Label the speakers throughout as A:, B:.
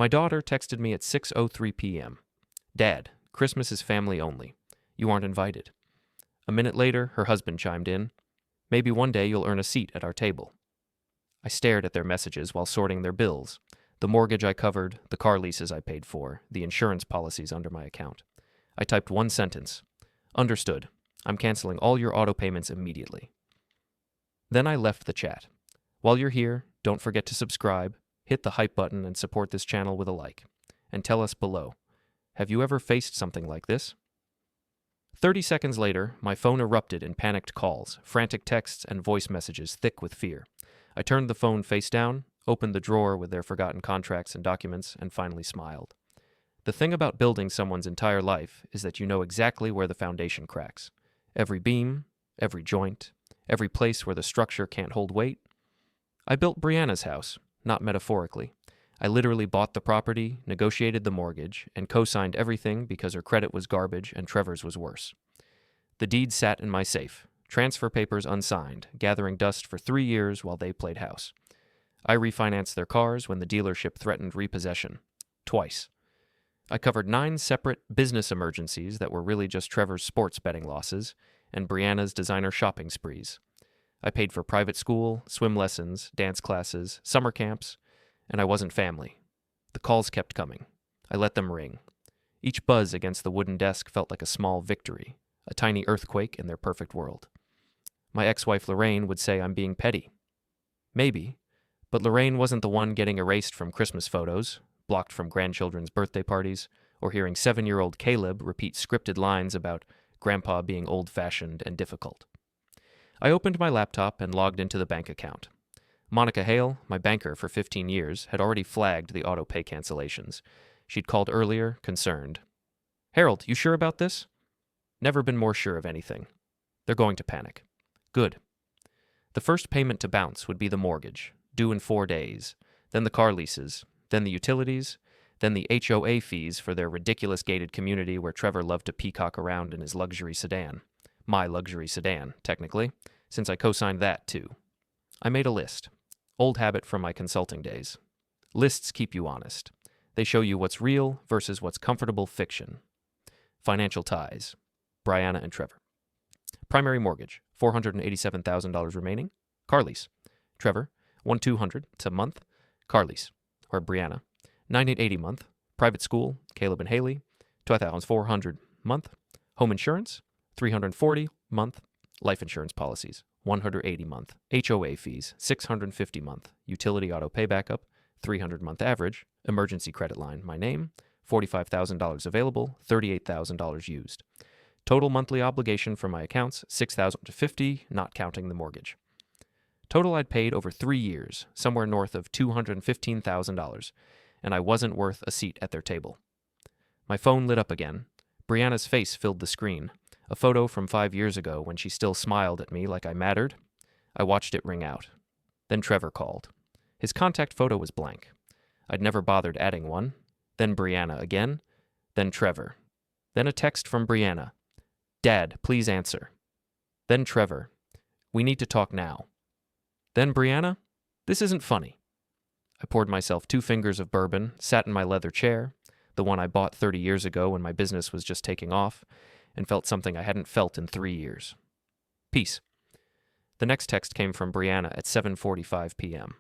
A: My daughter texted me at 6:03 p.m. Dad, Christmas is family only. You aren't invited. A minute later, her husband chimed in. Maybe one day you'll earn a seat at our table. I stared at their messages while sorting their bills. The mortgage I covered, the car leases I paid for, the insurance policies under my account. I typed one sentence. Understood. I'm canceling all your auto payments immediately. Then I left the chat. While you're here, don't forget to subscribe, hit the hype button, and support this channel with a like. And tell us below, have you ever faced something like this? 30 seconds later, my phone erupted in panicked calls, frantic texts, and voice messages thick with fear. I turned the phone face down, opened the drawer with their forgotten contracts and documents, and finally smiled. The thing about building someone's entire life is that you know exactly where the foundation cracks. Every beam, every joint, every place where the structure can't hold weight. I built Brianna's house, not metaphorically. I literally bought the property, negotiated the mortgage, and co-signed everything because her credit was garbage and Trevor's was worse. The deed sat in my safe, transfer papers unsigned, gathering dust for 3 years while they played house. I refinanced their cars when the dealership threatened repossession. Twice. I covered 9 separate business emergencies that were really just Trevor's sports betting losses and Brianna's designer shopping sprees. I paid for private school, swim lessons, dance classes, summer camps, and I wasn't family. The calls kept coming. I let them ring. Each buzz against the wooden desk felt like a small victory, a tiny earthquake in their perfect world. My ex-wife Lorraine would say I'm being petty. Maybe, but Lorraine wasn't the one getting erased from Christmas photos, blocked from grandchildren's birthday parties, or hearing 7-year-old Caleb repeat scripted lines about Grandpa being old-fashioned and difficult. I opened my laptop and logged into the bank account. Monica Hale, my banker for 15 years, had already flagged the auto pay cancellations. She'd called earlier, concerned. Harold, you sure about this? Never been more sure of anything. They're going to panic. Good. The first payment to bounce would be the mortgage, due in 4 days, then the car leases, then the utilities, then the HOA fees for their ridiculous gated community where Trevor loved to peacock around in his luxury sedan. My luxury sedan, technically, since I co-signed that too. I made a list. Old habit from my consulting days. Lists keep you honest. They show you what's real versus what's comfortable fiction. Financial ties. Brianna and Trevor. Primary mortgage, $487,000 remaining. Car lease. Trevor, $1,200 a month. Car lease, or Brianna, $980 month. Private school, Caleb and Haley, $12,400 month. Home insurance, $340 month. Life insurance policies, $180 month. HOA fees, $650 month. Utility auto pay backup, $300 month average. Emergency credit line, my name, $45,000 available, $38,000 used. Total monthly obligation for my accounts, $6,050, not counting the mortgage. Total I'd paid over 3 years, somewhere north of $215,000, and I wasn't worth a seat at their table. My phone lit up again. Brianna's face filled the screen. A photo from 5 years ago when she still smiled at me like I mattered. I watched it ring out. Then Trevor called. His contact photo was blank. I'd never bothered adding one. Then Brianna again. Then Trevor. Then a text from Brianna. Dad, please answer. Then Trevor. We need to talk now. Then Brianna. This isn't funny. I poured myself 2 fingers of bourbon, sat in my leather chair, the one I bought 30 years ago when my business was just taking off, and felt something I hadn't felt in 3 years. Peace. The next text came from Brianna at 7:45 p.m.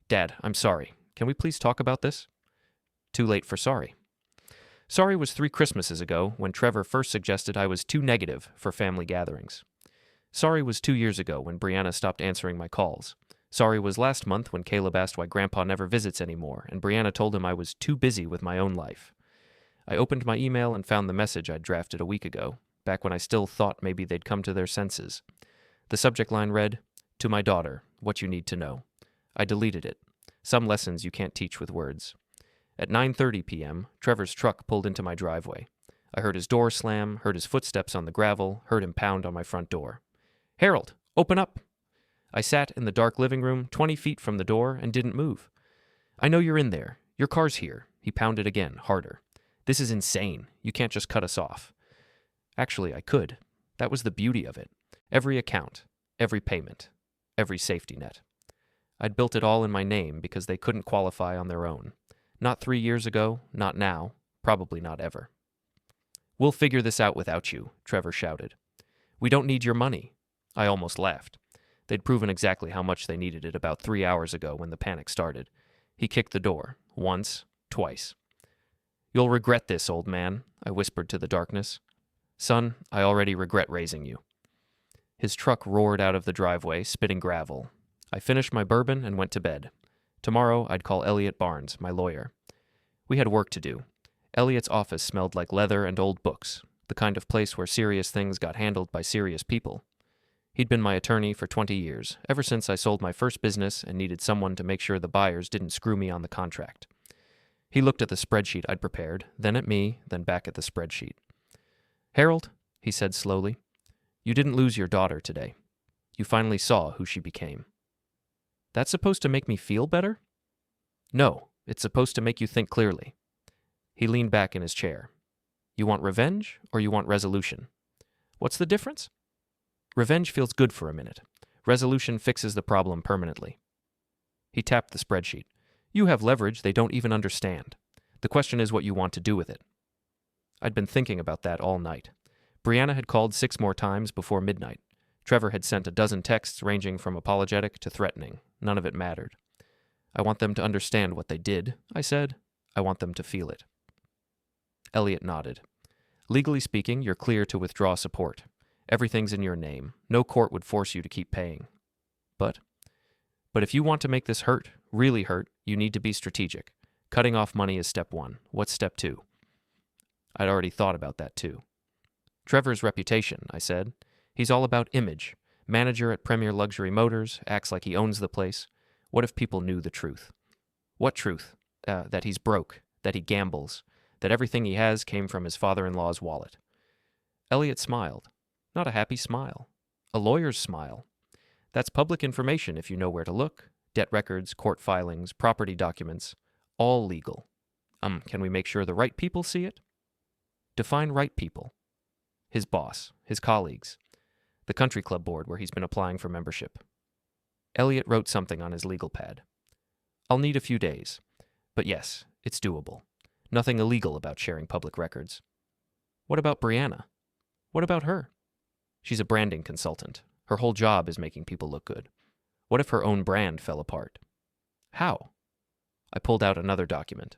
A: Dad, I'm sorry. Can we please talk about this? Too late for sorry. Sorry was 3 Christmases ago when Trevor first suggested I was too negative for family gatherings. Sorry was 2 years ago when Brianna stopped answering my calls. Sorry was last month when Caleb asked why Grandpa never visits anymore, and Brianna told him I was too busy with my own life. I opened my email and found the message I'd drafted a week ago, back when I still thought maybe they'd come to their senses. The subject line read, To my daughter, what you need to know. I deleted it. Some lessons you can't teach with words. At 9:30 p.m., Trevor's truck pulled into my driveway. I heard his door slam, heard his footsteps on the gravel, heard him pound on my front door. Harold, open up! I sat in the dark living room 20 feet from the door and didn't move. I know you're in there. Your car's here. He pounded again, harder. This is insane. You can't just cut us off. Actually, I could. That was the beauty of it. Every account, every payment, every safety net. I'd built it all in my name because they couldn't qualify on their own. Not 3 years ago, not now, probably not ever. "We'll figure this out without you," Trevor shouted. "We don't need your money." I almost laughed. They'd proven exactly how much they needed it about 3 hours ago when the panic started. He kicked the door. Once, twice. "You'll regret this, old man," I whispered to the darkness. "Son, I already regret raising you." His truck roared out of the driveway, spitting gravel. I finished my bourbon and went to bed. Tomorrow I'd call Elliot Barnes, my lawyer. We had work to do. Elliot's office smelled like leather and old books, the kind of place where serious things got handled by serious people. He'd been my attorney for 20 years, ever since I sold my first business and needed someone to make sure the buyers didn't screw me on the contract. He looked at the spreadsheet I'd prepared, then at me, then back at the spreadsheet. "Harold," he said slowly, "you didn't lose your daughter today. You finally saw who she became." "That's supposed to make me feel better?" "No, it's supposed to make you think clearly." He leaned back in his chair. "You want revenge or you want resolution? What's the difference?" "Revenge feels good for a minute. Resolution fixes the problem permanently." He tapped the spreadsheet. "You have leverage they don't even understand. The question is what you want to do with it." I'd been thinking about that all night. Brianna had called 6 more times before midnight. Trevor had sent a dozen texts ranging from apologetic to threatening. None of it mattered. "I want them to understand what they did," I said. "I want them to feel it." Elliot nodded. "Legally speaking, you're clear to withdraw support. Everything's in your name. No court would force you to keep paying. But if you want to make this hurt, really hurt, you need to be strategic. Cutting off money is step 1. What's step 2? I'd already thought about that too. "Trevor's reputation," I said. "He's all about image. Manager at Premier Luxury Motors, acts like he owns the place. What if people knew the truth?" "What truth? That he's broke, that he gambles, that everything he has came from his father-in-law's wallet." Elliot smiled. Not a happy smile. A lawyer's smile. "That's public information if you know where to look. Debt records, court filings, property documents. All legal. Can we make sure the right people see it?" "Define right people." "His boss, his colleagues, the country club board where he's been applying for membership." Elliot wrote something on his legal pad. "I'll need a few days. But yes, it's doable. Nothing illegal about sharing public records." "What about Brianna? What about her?" "She's a branding consultant. Her whole job is making people look good. What if her own brand fell apart?" "How?" I pulled out another document.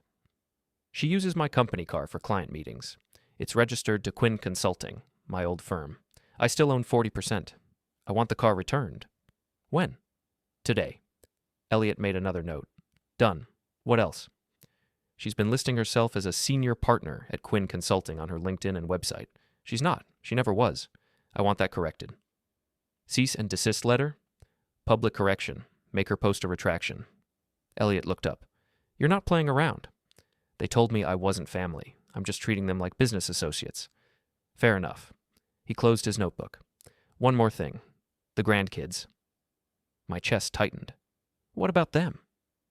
A: "She uses my company car for client meetings. It's registered to Quinn Consulting, my old firm. I still own 40%. I want the car returned." "When?" "Today." Elliot made another note. "Done. What else?" "She's been listing herself as a senior partner at Quinn Consulting on her LinkedIn and website. She's not. She never was. I want that corrected." "Cease and desist letter?" "Public correction. Make her post a retraction." Elliot looked up. "You're not playing around." "They told me I wasn't family. I'm just treating them like business associates." "Fair enough." He closed his notebook. "One more thing. The grandkids." My chest tightened. "What about them?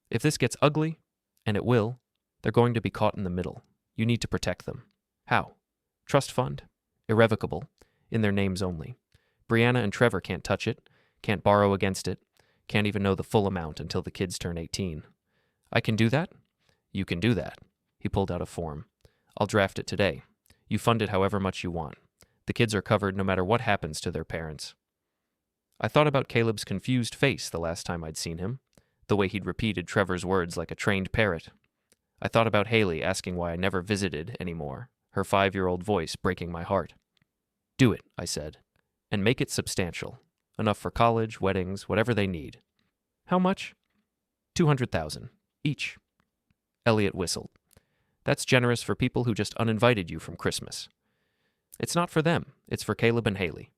A: If this gets ugly, and it will, they're going to be caught in the middle. You need to protect them." "How?" "Trust fund. Irrevocable. In their names only. Brianna and Trevor can't touch it, can't borrow against it, can't even know the full amount until the kids turn 18. I can do that?" "You can do that." He pulled out a form. "I'll draft it today. You fund it however much you want. The kids are covered no matter what happens to their parents." I thought about Caleb's confused face the last time I'd seen him, the way he'd repeated Trevor's words like a trained parrot. I thought about Haley asking why I never visited anymore, her 5-year-old voice breaking my heart. "Do it," I said, "and make it substantial. Enough for college, weddings, whatever they need." "How much?" $200,000 each." Elliot whistled. "That's generous for people who just uninvited you from Christmas." "It's not for them. It's for Caleb and Haley."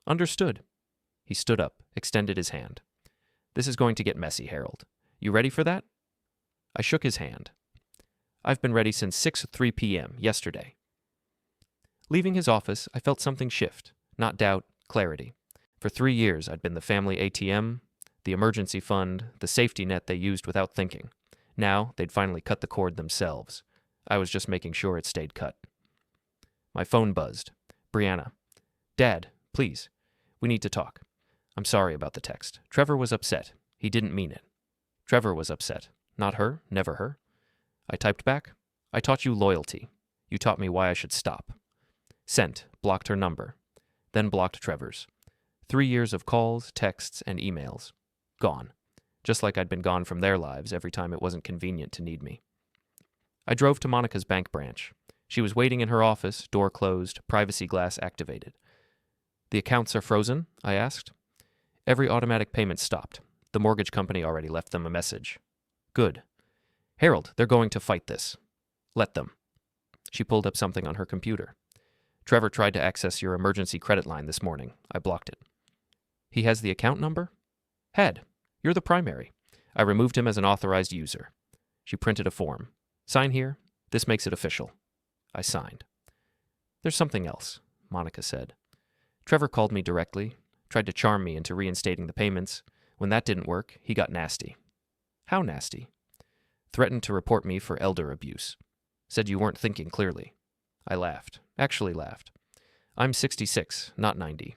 A: "Understood." He stood up, extended his hand. "This is going to get messy, Harold. You ready for that?" I shook his hand. "I've been ready since 6:03 p.m. yesterday." Leaving his office, I felt something shift. Not doubt, clarity. For 3 years, I'd been the family ATM, the emergency fund, the safety net they used without thinking. Now, they'd finally cut the cord themselves. I was just making sure it stayed cut. My phone buzzed. Brianna. "Dad, please. We need to talk. I'm sorry about the text. Trevor was upset. He didn't mean it." Trevor was upset. Not her, never her. I typed back, I taught you loyalty. You taught me why I should stop. Sent, blocked her number. Then blocked Trevor's. 3 years of calls, texts, and emails. Gone. Just like I'd been gone from their lives every time it wasn't convenient to need me. I drove to Monica's bank branch. She was waiting in her office, door closed, privacy glass activated. The accounts are frozen? I asked. Every automatic payment stopped. The mortgage company already left them a message. Good. Harold, they're going to fight this. Let them. She pulled up something on her computer. Trevor tried to access your emergency credit line this morning. I blocked it. He has the account number? Had. You're the primary. I removed him as an authorized user. She printed a form. Sign here. This makes it official. I signed. There's something else, Monica said. Trevor called me directly, tried to charm me into reinstating the payments. When that didn't work, he got nasty. How nasty? Threatened to report me for elder abuse. Said you weren't thinking clearly. I laughed. Actually laughed. I'm 66, not 90,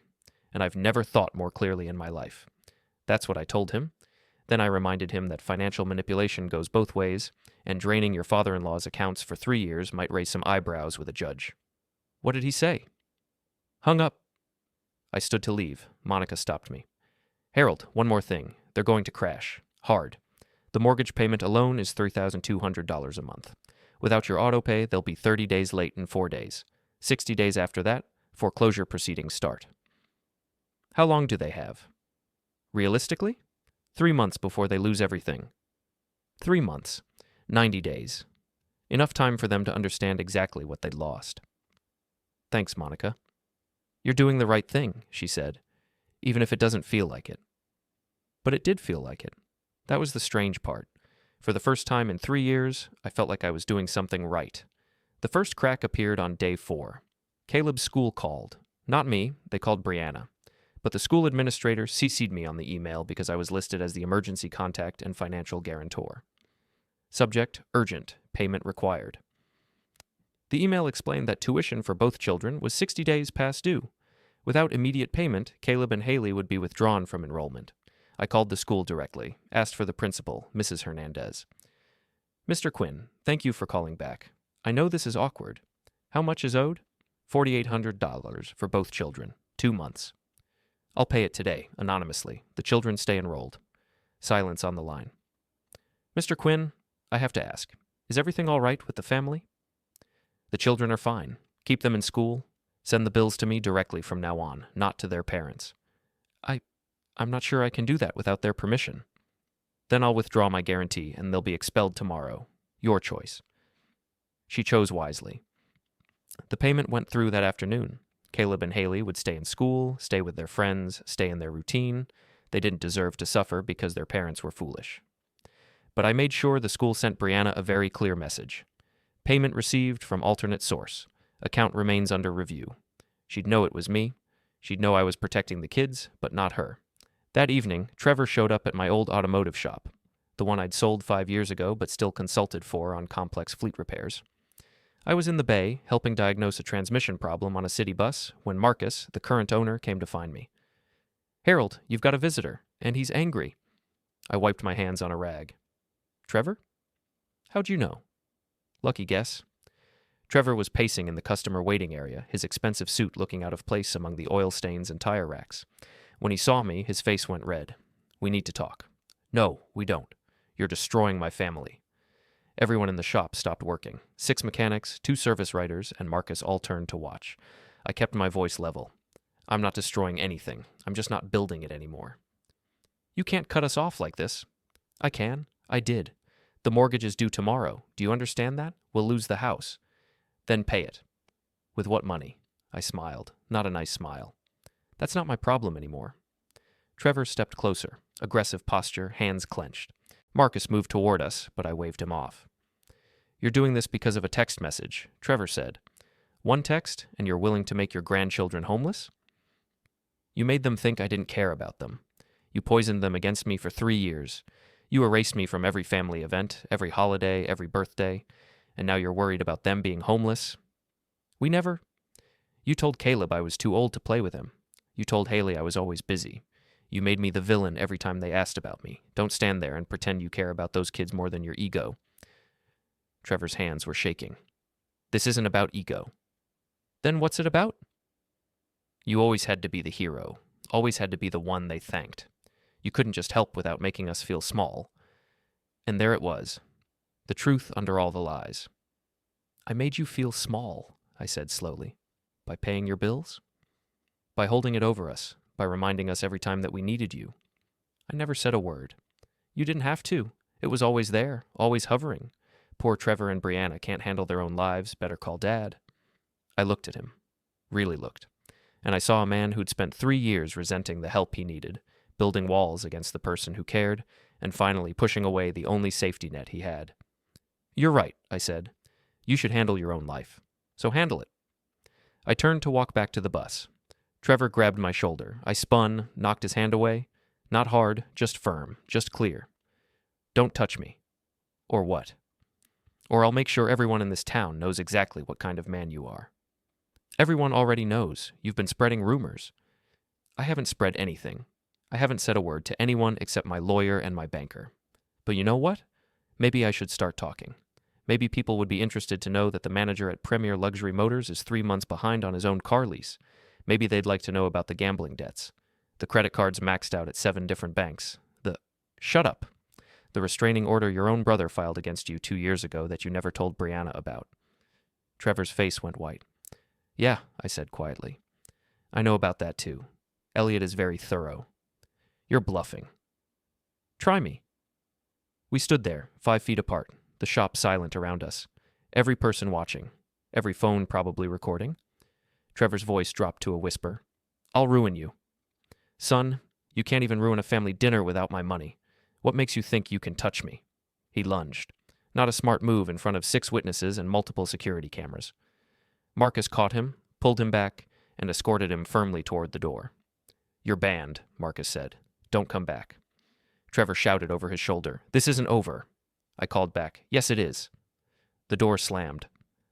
A: and I've never thought more clearly in my life. That's what I told him. Then I reminded him that financial manipulation goes both ways, and draining your father-in-law's accounts for 3 years might raise some eyebrows with a judge. What did he say? Hung up. I stood to leave. Monica stopped me. Harold, one more thing. They're going to crash. Hard. The mortgage payment alone is $3,200 a month. Without your auto pay, they'll be 30 days late in 4 days. 60 days after that, foreclosure proceedings start. How long do they have? Realistically? 3 months before they lose everything. 3 months. 90 days. Enough time for them to understand exactly what they'd lost. Thanks, Monica. You're doing the right thing, she said, even if it doesn't feel like it. But it did feel like it. That was the strange part. For the first time in 3 years, I felt like I was doing something right. The first crack appeared on day 4. Caleb's school called. Not me, they called Brianna. But the school administrator CC'd me on the email because I was listed as the emergency contact and financial guarantor. Subject, urgent, payment required. The email explained that tuition for both children was 60 days past due. Without immediate payment, Caleb and Haley would be withdrawn from enrollment. I called the school directly, asked for the principal, Mrs. Hernandez. Mr. Quinn, thank you for calling back. I know this is awkward. How much is owed? $4,800 for both children, 2 months. I'll pay it today, anonymously. The children stay enrolled. Silence on the line. Mr. Quinn, I have to ask, is everything all right with the family? The children are fine. Keep them in school. Send the bills to me directly from now on, not to their parents. I'm not sure I can do that without their permission. Then I'll withdraw my guarantee and they'll be expelled tomorrow. Your choice. She chose wisely. The payment went through that afternoon. Caleb and Haley would stay in school, stay with their friends, stay in their routine. They didn't deserve to suffer because their parents were foolish. But I made sure the school sent Brianna a very clear message. Payment received from alternate source. Account remains under review. She'd know it was me. She'd know I was protecting the kids, but not her. That evening, Trevor showed up at my old automotive shop, the one I'd sold 5 years ago but still consulted for on complex fleet repairs. I was in the bay, helping diagnose a transmission problem on a city bus, when Marcus, the current owner, came to find me. Harold, you've got a visitor, and he's angry. I wiped my hands on a rag. Trevor? How'd you know? Lucky guess. Trevor was pacing in the customer waiting area, his expensive suit looking out of place among the oil stains and tire racks. When he saw me, his face went red. We need to talk. No, we don't. You're destroying my family. Everyone in the shop stopped working. 6 mechanics, 2 service writers, and Marcus all turned to watch. I kept my voice level. I'm not destroying anything. I'm just not building it anymore. You can't cut us off like this. I can. I did. The mortgage is due tomorrow. Do you understand that? We'll lose the house. Then pay it. With what money? I smiled. Not a nice smile. That's not my problem anymore. Trevor stepped closer. Aggressive posture, hands clenched. Marcus moved toward us, but I waved him off. You're doing this because of a text message, Trevor said. One text, and you're willing to make your grandchildren homeless? You made them think I didn't care about them. You poisoned them against me for 3 years. You erased me from every family event, every holiday, every birthday, and now you're worried about them being homeless. You told Caleb I was too old to play with him. You told Haley I was always busy. You made me the villain every time they asked about me. Don't stand there and pretend you care about those kids more than your ego. Trevor's hands were shaking. This isn't about ego. Then what's it about? You always had to be the hero, always had to be the one they thanked. You couldn't just help without making us feel small. And there it was, the truth under all the lies. I made you feel small, I said slowly. By paying your bills? By holding it over us, by reminding us every time that we needed you. I never said a word. You didn't have to. It was always there, always hovering. Poor Trevor and Brianna can't handle their own lives, better call Dad. I looked at him, really looked, and I saw a man who'd spent 3 years resenting the help he needed, building walls against the person who cared, and finally pushing away the only safety net he had. You're right, I said. You should handle your own life. So handle it. I turned to walk back to the bus. Trevor grabbed my shoulder. I spun, knocked his hand away. Not hard, just firm, just clear. Don't touch me. Or what? Or I'll make sure everyone in this town knows exactly what kind of man you are. Everyone already knows. You've been spreading rumors. I haven't spread anything. I haven't said a word to anyone except my lawyer and my banker. But you know what? Maybe I should start talking. Maybe people would be interested to know that the manager at Premier Luxury Motors is 3 months behind on his own car lease. Maybe they'd like to know about the gambling debts. The credit cards maxed out at 7 different banks. Shut up. The restraining order your own brother filed against you 2 years ago that you never told Brianna about. Trevor's face went white. Yeah, I said quietly. I know about that too. Elliot is very thorough. You're bluffing. Try me. We stood there, 5 feet apart, the shop silent around us. Every person watching. Every phone probably recording. Trevor's voice dropped to a whisper. I'll ruin you. Son, you can't even ruin a family dinner without my money. What makes you think you can touch me? He lunged. Not a smart move in front of 6 witnesses and multiple security cameras. Marcus caught him, pulled him back, and escorted him firmly toward the door. You're banned, Marcus said. Don't come back. Trevor shouted over his shoulder. This isn't over. I called back. Yes, it is. The door slammed.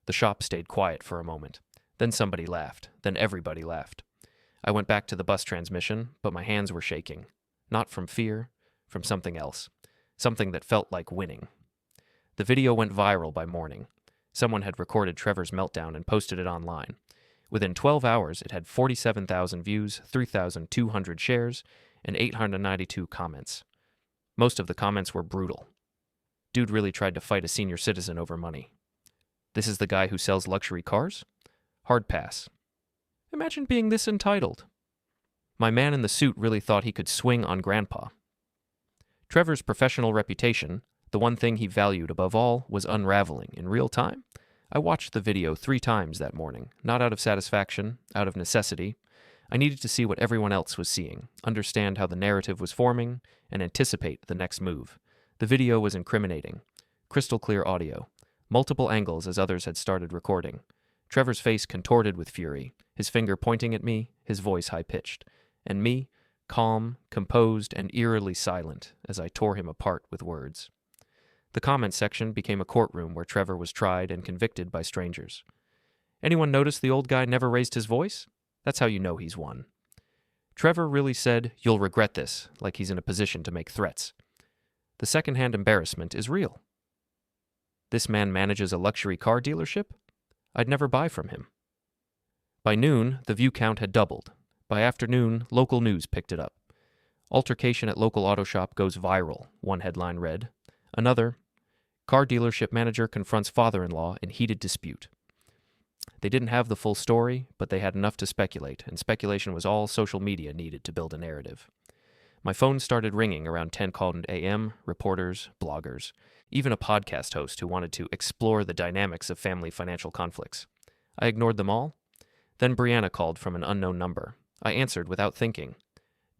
A: The shop stayed quiet for a moment. Then somebody laughed. Then everybody laughed. I went back to the bus transmission, but my hands were shaking. Not from fear, from something else. Something that felt like winning. The video went viral by morning. Someone had recorded Trevor's meltdown and posted it online. Within 12 hours, it had 47,000 views, 3,200 shares, and 892 comments. Most of the comments were brutal. Dude really tried to fight a senior citizen over money. This is the guy who sells luxury cars? Hard pass. Imagine being this entitled. My man in the suit really thought he could swing on Grandpa. Trevor's professional reputation, the one thing he valued above all, was unraveling in real time. I watched the video 3 times that morning, not out of satisfaction, out of necessity. I needed to see what everyone else was seeing, understand how the narrative was forming, and anticipate the next move. The video was incriminating. Crystal clear audio. Multiple angles as others had started recording. Trevor's face contorted with fury, his finger pointing at me, his voice high-pitched. And me, calm, composed, and eerily silent as I tore him apart with words. The comment section became a courtroom where Trevor was tried and convicted by strangers. Anyone notice the old guy never raised his voice? That's how you know he's won. Trevor really said, "You'll regret this," like he's in a position to make threats. The secondhand embarrassment is real. This man manages a luxury car dealership? I'd never buy from him. By noon, the view count had doubled. By afternoon, local news picked it up. Altercation at local auto shop goes viral, one headline read. Another, car dealership manager confronts father-in-law in heated dispute. They didn't have the full story, but they had enough to speculate, and speculation was all social media needed to build a narrative. My phone started ringing around 10 called a.m., reporters, bloggers, even a podcast host who wanted to explore the dynamics of family financial conflicts. I ignored them all. Then Brianna called from an unknown number. I answered without thinking.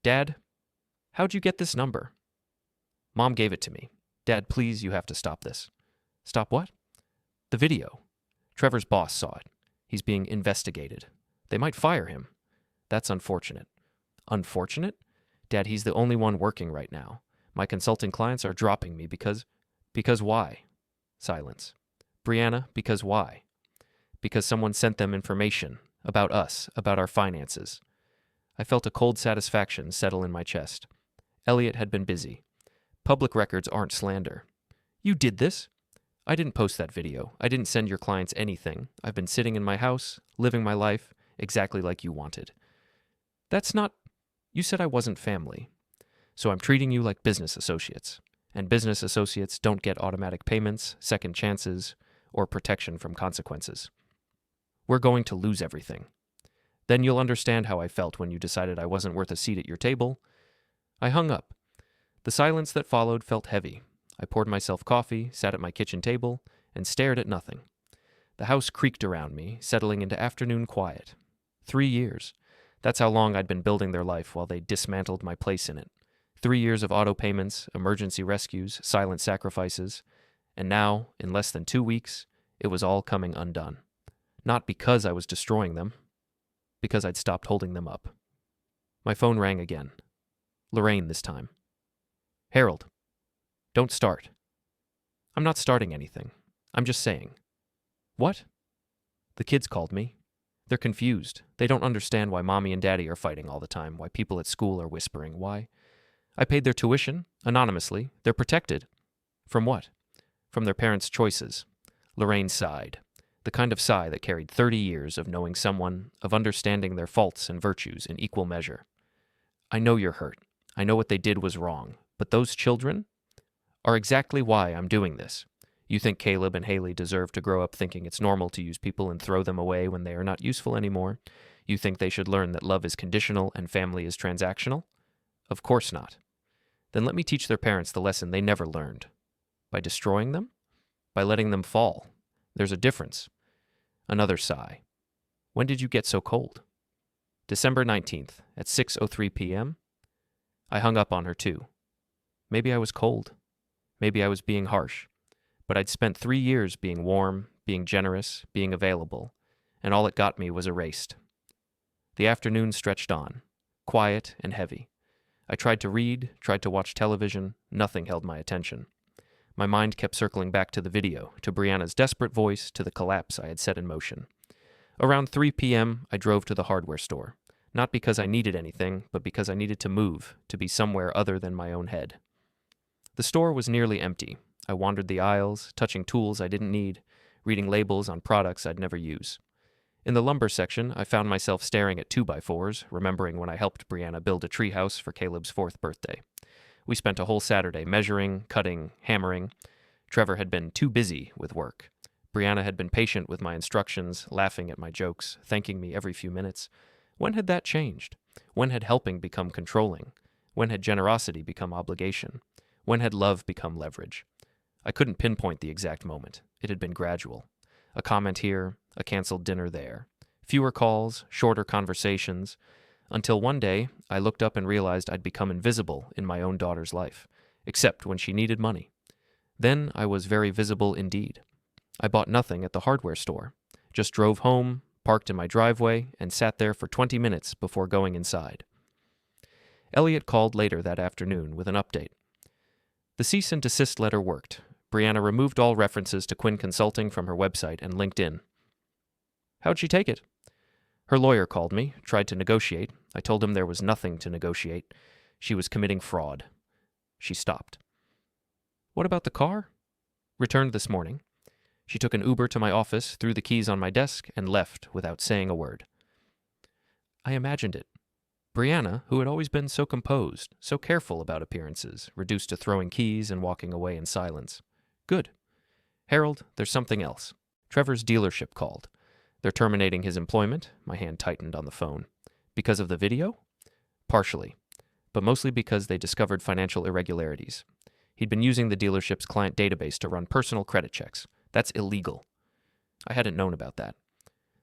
A: Dad, how'd you get this number? Mom gave it to me. Dad, please, you have to stop this. Stop what? The video. Trevor's boss saw it. He's being investigated. They might fire him. That's unfortunate. Unfortunate? Dad, he's the only one working right now. My consulting clients are dropping me because why? Silence. Brianna, because why? Because someone sent them information about us, about our finances. I felt a cold satisfaction settle in my chest. Elliot had been busy. Public records aren't slander. You did this? I didn't post that video. I didn't send your clients anything. I've been sitting in my house, living my life, exactly like you wanted. That's not... You said I wasn't family. So I'm treating you like business associates. And business associates don't get automatic payments, second chances, or protection from consequences. We're going to lose everything. Then you'll understand how I felt when you decided I wasn't worth a seat at your table. I hung up. The silence that followed felt heavy. I poured myself coffee, sat at my kitchen table, and stared at nothing. The house creaked around me, settling into afternoon quiet. 3 years. That's how long I'd been building their life while they dismantled my place in it. 3 years of auto payments, emergency rescues, silent sacrifices, and now, in less than 2 weeks, it was all coming undone. Not because I was destroying them, because I'd stopped holding them up. My phone rang again. Lorraine this time. Harold, don't start. I'm not starting anything. I'm just saying. What? The kids called me. They're confused. They don't understand why Mommy and Daddy are fighting all the time, why people at school are whispering, why. I paid their tuition, anonymously. They're protected. From what? From their parents' choices. Lorraine sighed. The kind of sigh that carried 30 years of knowing someone, of understanding their faults and virtues in equal measure. I know you're hurt. I know what they did was wrong. But those children are exactly why I'm doing this. You think Caleb and Haley deserve to grow up thinking it's normal to use people and throw them away when they are not useful anymore? You think they should learn that love is conditional and family is transactional? Of course not. Then let me teach their parents the lesson they never learned. By destroying them? By letting them fall. There's a difference. Another sigh. When did you get so cold? December 19th, at 6:03 p.m. I hung up on her too. Maybe I was cold. Maybe I was being harsh. But I'd spent 3 years being warm, being generous, being available, and all it got me was erased. The afternoon stretched on, quiet and heavy. I tried to read, tried to watch television. Nothing held my attention. My mind kept circling back to the video, to Brianna's desperate voice, to the collapse I had set in motion. Around 3 p.m., I drove to the hardware store, not because I needed anything, but because I needed to move, to be somewhere other than my own head. The store was nearly empty. I wandered the aisles, touching tools I didn't need, reading labels on products I'd never use. In the lumber section, I found myself staring at 2x4s, remembering when I helped Brianna build a treehouse for Caleb's 4th birthday. We spent a whole Saturday measuring, cutting, hammering. Trevor had been too busy with work. Brianna had been patient with my instructions, laughing at my jokes, thanking me every few minutes. When had that changed? When had helping become controlling? When had generosity become obligation? When had love become leverage? I couldn't pinpoint the exact moment. It had been gradual. A comment here, a canceled dinner there. Fewer calls, shorter conversations, until one day I looked up and realized I'd become invisible in my own daughter's life, except when she needed money. Then I was very visible indeed. I bought nothing at the hardware store, just drove home, parked in my driveway, and sat there for 20 minutes before going inside. Elliot called later that afternoon with an update. The cease and desist letter worked. Brianna removed all references to Quinn Consulting from her website and LinkedIn. How'd she take it? Her lawyer called me, tried to negotiate. I told him there was nothing to negotiate. She was committing fraud. She stopped. What about the car? Returned this morning. She took an Uber to my office, threw the keys on my desk, and left without saying a word. I imagined it. Brianna, who had always been so composed, so careful about appearances, reduced to throwing keys and walking away in silence. Good. Harold, there's something else. Trevor's dealership called. They're terminating his employment. My hand tightened on the phone. Because of the video? Partially, but mostly because they discovered financial irregularities. He'd been using the dealership's client database to run personal credit checks. That's illegal. I hadn't known about that.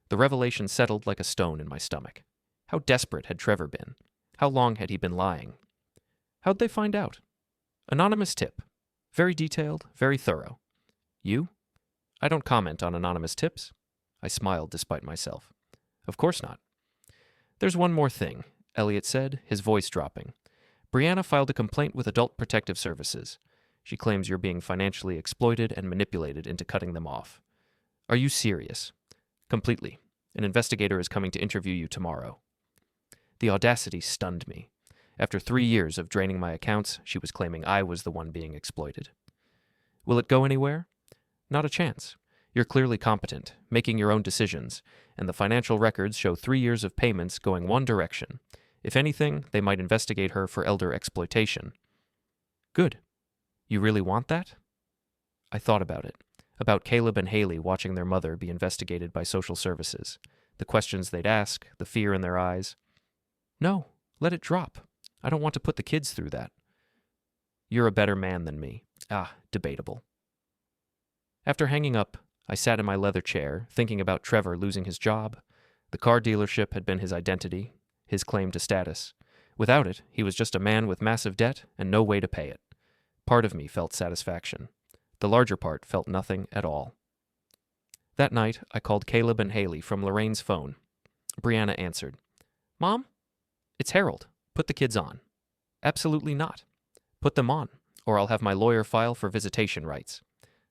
A: The revelation settled like a stone in my stomach. How desperate had Trevor been? How long had he been lying? How'd they find out? Anonymous tip. Very detailed, very thorough. You? I don't comment on anonymous tips. I smiled despite myself. Of course not. There's one more thing, Elliot said, his voice dropping. Brianna filed a complaint with Adult Protective Services. She claims you're being financially exploited and manipulated into cutting them off. Are you serious? Completely. An investigator is coming to interview you tomorrow. The audacity stunned me. After 3 years of draining my accounts, she was claiming I was the one being exploited. Will it go anywhere? Not a chance. You're clearly competent, making your own decisions, and the financial records show 3 years of payments going one direction. If anything, they might investigate her for elder exploitation. Good. You really want that? I thought about it. About Caleb and Haley watching their mother be investigated by social services. The questions they'd ask, the fear in their eyes. No, let it drop. I don't want to put the kids through that. You're a better man than me. Debatable. After hanging up, I sat in my leather chair, thinking about Trevor losing his job. The car dealership had been his identity, his claim to status. Without it, he was just a man with massive debt and no way to pay it. Part of me felt satisfaction. The larger part felt nothing at all. That night, I called Caleb and Haley from Lorraine's phone. Brianna answered. Mom? It's Harold. Put the kids on. Absolutely not. Put them on, or I'll have my lawyer file for visitation rights.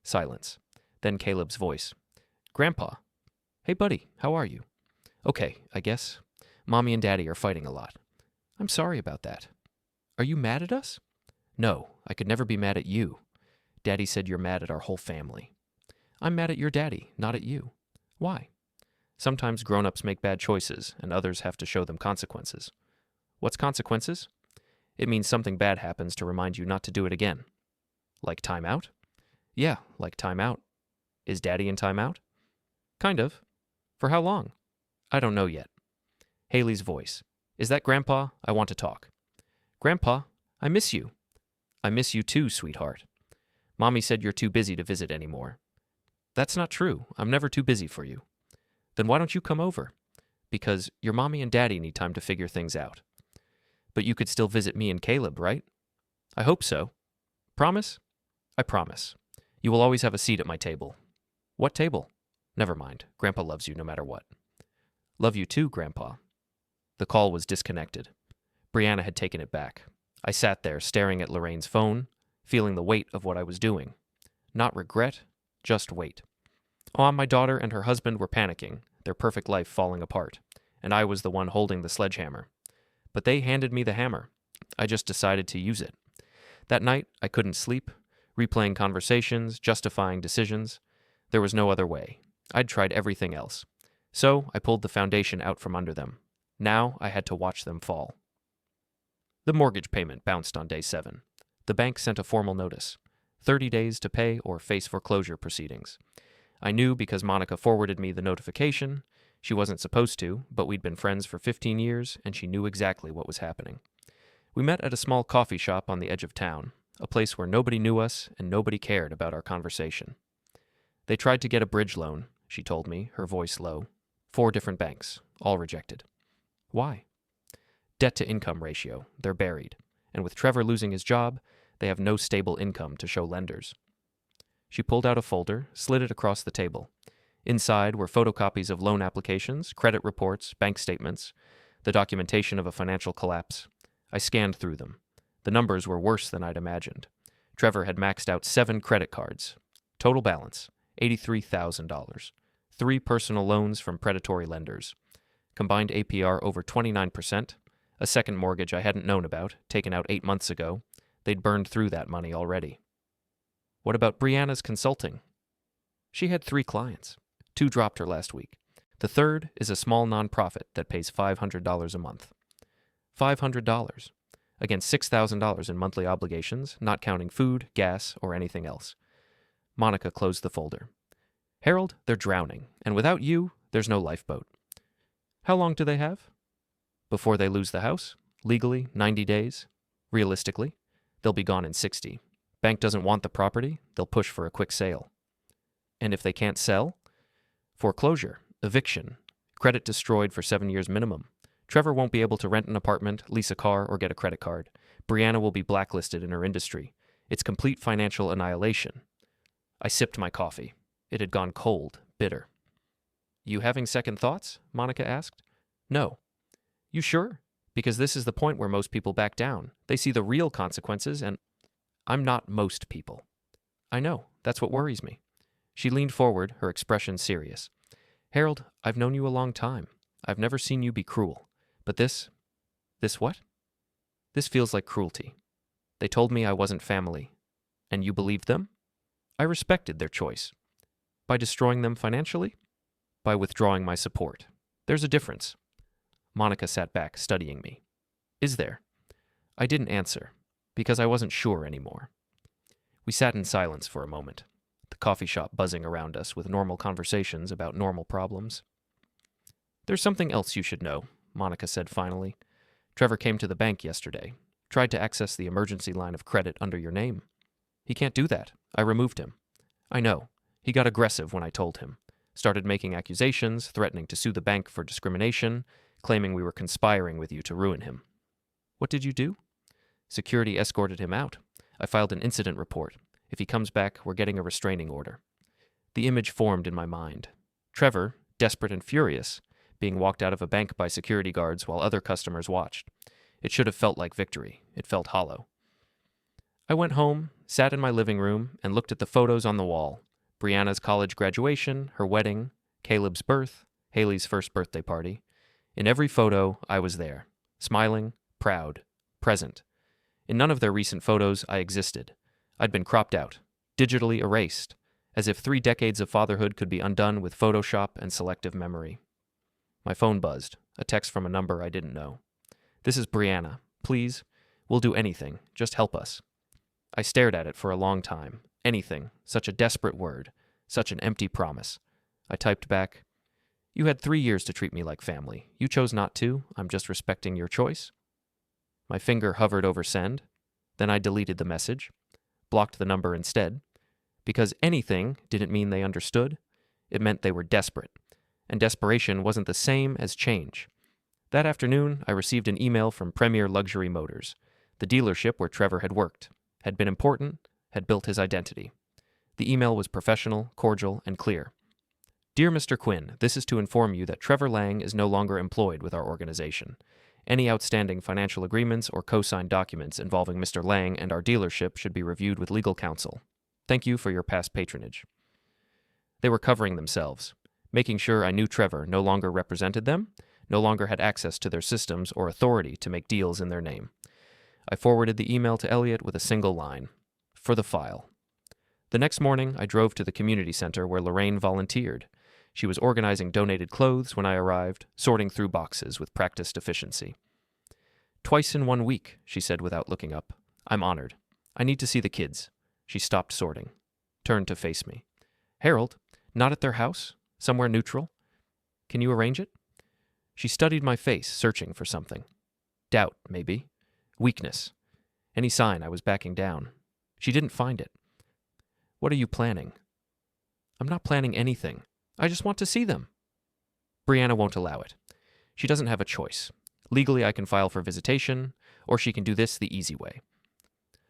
A: Silence. Then Caleb's voice. Grandpa. Hey, buddy, how are you? Okay, I guess. Mommy and Daddy are fighting a lot. I'm sorry about that. Are you mad at us? No, I could never be mad at you. Daddy said you're mad at our whole family. I'm mad at your daddy, not at you. Why? Sometimes grown-ups make bad choices, and others have to show them consequences. What's consequences? It means something bad happens to remind you not to do it again. Like timeout? Yeah, like timeout. Is Daddy in timeout? Kind of. For how long? I don't know yet. Haley's voice. Is that Grandpa? I want to talk. Grandpa, I miss you. I miss you too, sweetheart. Mommy said you're too busy to visit anymore. That's not true. I'm never too busy for you. Then why don't you come over? Because your Mommy and Daddy need time to figure things out. But you could still visit me and Caleb, right? I hope so. Promise? I promise. You will always have a seat at my table. What table? Never mind. Grandpa loves you no matter what. Love you too, Grandpa. The call was disconnected. Brianna had taken it back. I sat there staring at Lorraine's phone, feeling the weight of what I was doing. Not regret, just weight. My daughter and her husband were panicking, their perfect life falling apart, and I was the one holding the sledgehammer. But they handed me the hammer. I just decided to use it. That night, I couldn't sleep, replaying conversations, justifying decisions. There was no other way. I'd tried everything else. So I pulled the foundation out from under them. Now I had to watch them fall. The mortgage payment bounced on day 7. The bank sent a formal notice. 30 days to pay or face foreclosure proceedings. I knew because Monica forwarded me the notification. She wasn't supposed to, but we'd been friends for 15 years, and she knew exactly what was happening. We met at a small coffee shop on the edge of town, a place where nobody knew us and nobody cared about our conversation. They tried to get a bridge loan, she told me, her voice low. 4 different banks, all rejected. Why? Debt-to-income ratio, they're buried. And with Trevor losing his job, they have no stable income to show lenders. She pulled out a folder, slid it across the table. Inside were photocopies of loan applications, credit reports, bank statements, the documentation of a financial collapse. I scanned through them. The numbers were worse than I'd imagined. Trevor had maxed out 7 credit cards. Total balance, $83,000. 3 personal loans from predatory lenders. Combined APR over 29%. A second mortgage I hadn't known about, taken out 8 months ago. They'd burned through that money already. What about Brianna's consulting? She had 3 clients. 2 dropped her last week. The third is a small nonprofit that pays $500 a month. $500 against $6,000 in monthly obligations, not counting food, gas, or anything else. Monica closed the folder. Harold, they're drowning, and without you, there's no lifeboat. How long do they have? Before they lose the house? Legally, 90 days. Realistically, they'll be gone in 60. Bank doesn't want the property, they'll push for a quick sale. And if they can't sell? Foreclosure, eviction, credit destroyed for 7 years minimum. Trevor won't be able to rent an apartment, lease a car, or get a credit card. Brianna will be blacklisted in her industry. It's complete financial annihilation. I sipped my coffee. It had gone cold, bitter. You having second thoughts? Monica asked. No. You sure? Because this is the point where most people back down. They see the real consequences, and I'm not most people. I know. That's what worries me. She leaned forward, her expression serious. Harold, I've known you a long time. I've never seen you be cruel. But this what? This feels like cruelty. They told me I wasn't family. And you believed them? I respected their choice. By destroying them financially? By withdrawing my support. There's a difference. Monica sat back, studying me. Is there? I didn't answer, because I wasn't sure anymore. We sat in silence for a moment, the coffee shop buzzing around us with normal conversations about normal problems. There's something else you should know, Monica said finally. Trevor came to the bank yesterday, tried to access the emergency line of credit under your name. He can't do that. I removed him. I know. He got aggressive when I told him. Started making accusations, threatening to sue the bank for discrimination, claiming we were conspiring with you to ruin him. What did you do? Security escorted him out. I filed an incident report. If he comes back, we're getting a restraining order. The image formed in my mind. Trevor, desperate and furious, being walked out of a bank by security guards while other customers watched. It should have felt like victory. It felt hollow. I went home, sat in my living room, and looked at the photos on the wall. Brianna's college graduation, her wedding, Caleb's birth, Haley's first birthday party. In every photo, I was there, smiling, proud, present. In none of their recent photos, I existed. I'd been cropped out, digitally erased, as if 3 decades of fatherhood could be undone with Photoshop and selective memory. My phone buzzed, a text from a number I didn't know. This is Brianna. Please, we'll do anything. Just help us. I stared at it for a long time. Anything. Such a desperate word. Such an empty promise. I typed back, You had 3 years to treat me like family. You chose not to. I'm just respecting your choice. My finger hovered over send. Then I deleted the message. Blocked the number instead. Because anything didn't mean they understood. It meant they were desperate. And desperation wasn't the same as change. That afternoon, I received an email from Premier Luxury Motors, the dealership where Trevor had worked, had been important, had built his identity. The email was professional, cordial, and clear. Dear Mr. Quinn, this is to inform you that Trevor Lang is no longer employed with our organization. Any outstanding financial agreements or co-signed documents involving Mr. Lang and our dealership should be reviewed with legal counsel. Thank you for your past patronage. They were covering themselves, making sure I knew Trevor no longer represented them, no longer had access to their systems or authority to make deals in their name. I forwarded the email to Elliot with a single line, for the file. The next morning, I drove to the community center where Lorraine volunteered. She was organizing donated clothes when I arrived, sorting through boxes with practiced efficiency. Twice in 1 week, she said without looking up. I'm honored. I need to see the kids. She stopped sorting, turned to face me. Harold, not at their house? Somewhere neutral? Can you arrange it? She studied my face, searching for something. Doubt, maybe. Weakness. Any sign I was backing down. She didn't find it. What are you planning? I'm not planning anything. I just want to see them. Brianna won't allow it. She doesn't have a choice. Legally, I can file for visitation, or she can do this the easy way.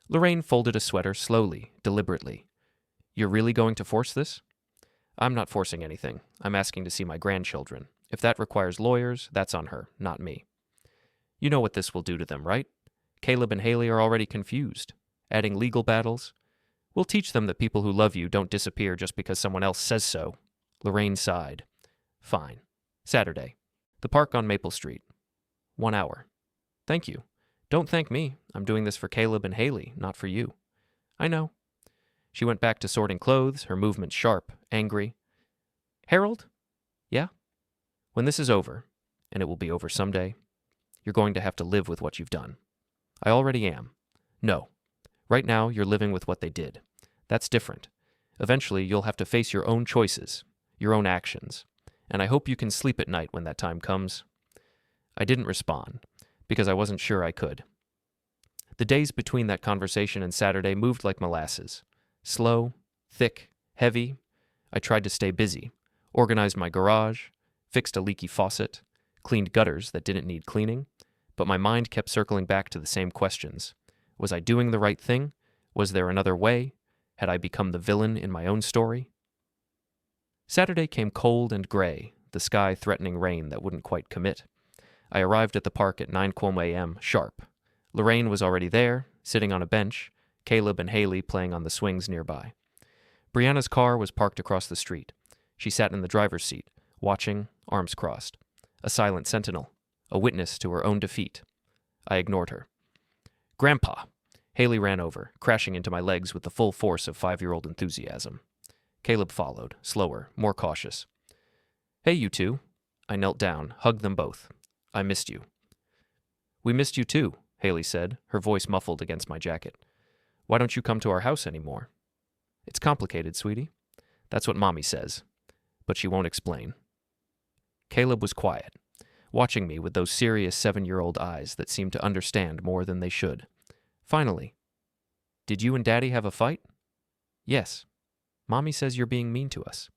A: Lorraine folded a sweater slowly, deliberately. You're really going to force this? I'm not forcing anything. I'm asking to see my grandchildren. If that requires lawyers, that's on her, not me. You know what this will do to them, right? Caleb and Haley are already confused. Adding legal battles? We'll teach them that people who love you don't disappear just because someone else says so. Lorraine sighed. Fine. Saturday. The park on Maple Street. 1 hour. Thank you. Don't thank me. I'm doing this for Caleb and Haley, not for you. I know. She went back to sorting clothes, her movements sharp, angry. Harold? Yeah? When this is over, and it will be over someday, you're going to have to live with what you've done. I already am. No. Right now, you're living with what they did. That's different. Eventually, you'll have to face your own choices, your own actions, and I hope you can sleep at night when that time comes. I didn't respond, because I wasn't sure I could. The days between that conversation and Saturday moved like molasses. Slow, thick, heavy. I tried to stay busy, organized my garage, fixed a leaky faucet, cleaned gutters that didn't need cleaning, but my mind kept circling back to the same questions. Was I doing the right thing? Was there another way? Had I become the villain in my own story? Saturday came cold and gray, the sky threatening rain that wouldn't quite commit. I arrived at the park at 9:00 a.m. sharp. Lorraine was already there, sitting on a bench, Caleb and Haley playing on the swings nearby. Brianna's car was parked across the street. She sat in the driver's seat, watching, arms crossed. A silent sentinel, a witness to her own defeat. I ignored her. Grandpa! Haley ran over, crashing into my legs with the full force of 5-year-old enthusiasm. Caleb followed, slower, more cautious. "Hey, you two." I knelt down, hugged them both. "I missed you." "We missed you too," Haley said, her voice muffled against my jacket. "Why don't you come to our house anymore?" "It's complicated, sweetie." "That's what Mommy says. But she won't explain." Caleb was quiet, watching me with those serious 7-year-old eyes that seemed to understand more than they should. Finally, "Did you and Daddy have a fight?" "Yes." "Mommy says you're being mean to us."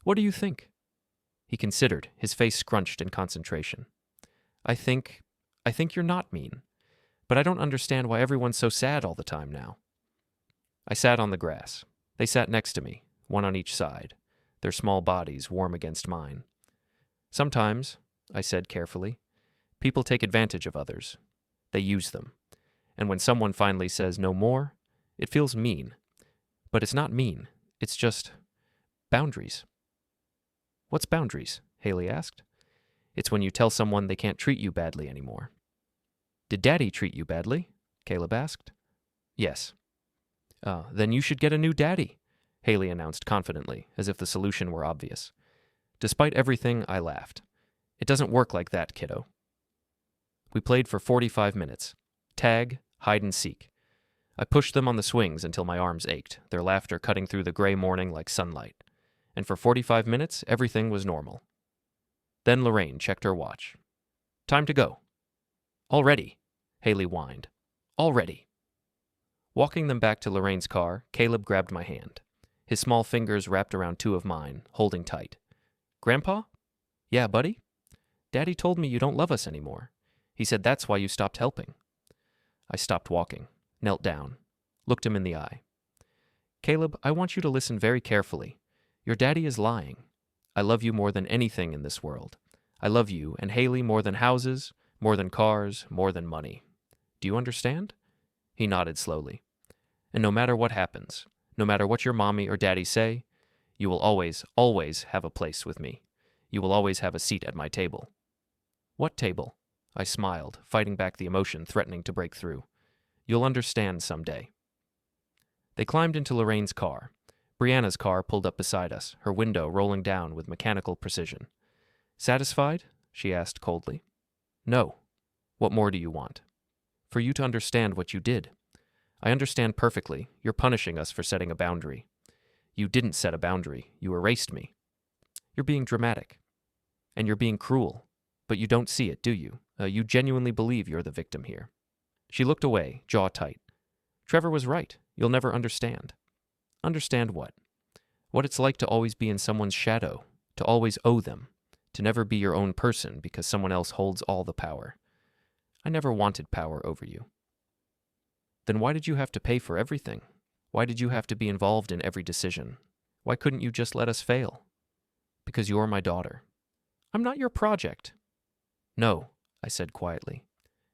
A: "What do you think?" He considered, his face scrunched in concentration. I think you're not mean. But I don't understand why everyone's so sad all the time now." I sat on the grass. They sat next to me, one on each side, their small bodies warm against mine. "Sometimes," I said carefully, "people take advantage of others. They use them. And when someone finally says no more, it feels mean. But it's not mean. It's just boundaries." "What's boundaries?" Haley asked. "It's when you tell someone they can't treat you badly anymore." "Did Daddy treat you badly?" Caleb asked. "Yes." Then you should get a new daddy," Haley announced confidently, as if the solution were obvious. Despite everything, I laughed. "It doesn't work like that, kiddo." We played for 45 minutes. Tag, hide and seek. I pushed them on the swings until my arms ached, their laughter cutting through the gray morning like sunlight. And for 45 minutes, everything was normal. Then Lorraine checked her watch. "Time to go." "Already," Haley whined. "Already." Walking them back to Lorraine's car, Caleb grabbed my hand. His small fingers wrapped around 2 of mine, holding tight. "Grandpa?" "Yeah, buddy?" "Daddy told me you don't love us anymore. He said that's why you stopped helping." I stopped walking, knelt down, looked him in the eye. "Caleb, I want you to listen very carefully. Your daddy is lying. I love you more than anything in this world. I love you and Haley more than houses, more than cars, more than money. Do you understand?" He nodded slowly. "And no matter what happens, no matter what your mommy or daddy say, you will always, always have a place with me. You will always have a seat at my table." "What table?" I smiled, fighting back the emotion threatening to break through. "You'll understand someday." They climbed into Lorraine's car. Brianna's car pulled up beside us, her window rolling down with mechanical precision. "Satisfied?" she asked coldly. "No. What more do you want?" "For you to understand what you did. I understand perfectly. You're punishing us for setting a boundary. You didn't set a boundary. You erased me. You're being dramatic. And you're being cruel. But you don't see it, do you? You genuinely believe you're the victim here." She looked away, jaw tight. "Trevor was right. You'll never understand." "Understand what?" "What it's like to always be in someone's shadow, to always owe them, to never be your own person because someone else holds all the power. I never wanted power over you." "Then why did you have to pay for everything? Why did you have to be involved in every decision? Why couldn't you just let us fail?" "Because you're my daughter." "I'm not your project." "No," I said quietly.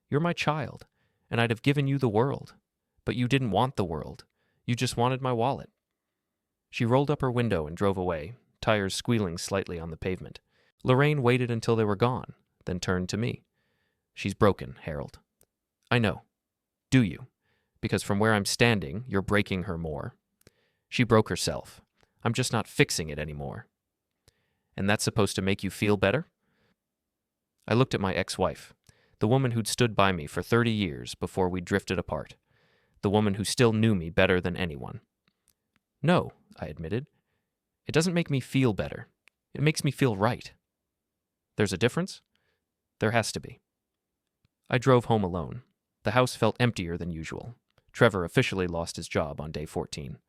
A: "You're my child, and I'd have given you the world. But you didn't want the world. You just wanted my wallet." She rolled up her window and drove away, tires squealing slightly on the pavement. Lorraine waited until they were gone, then turned to me. "She's broken, Harold." "I know. Do you? Because from where I'm standing, you're breaking her more. She broke herself. I'm just not fixing it anymore." "And that's supposed to make you feel better?" I looked at my ex-wife, the woman who'd stood by me for 30 years before we drifted apart, the woman who still knew me better than anyone. "No," I admitted. "It doesn't make me feel better. It makes me feel right." "There's a difference?" "There has to be." I drove home alone. The house felt emptier than usual. Trevor officially lost his job on day 14.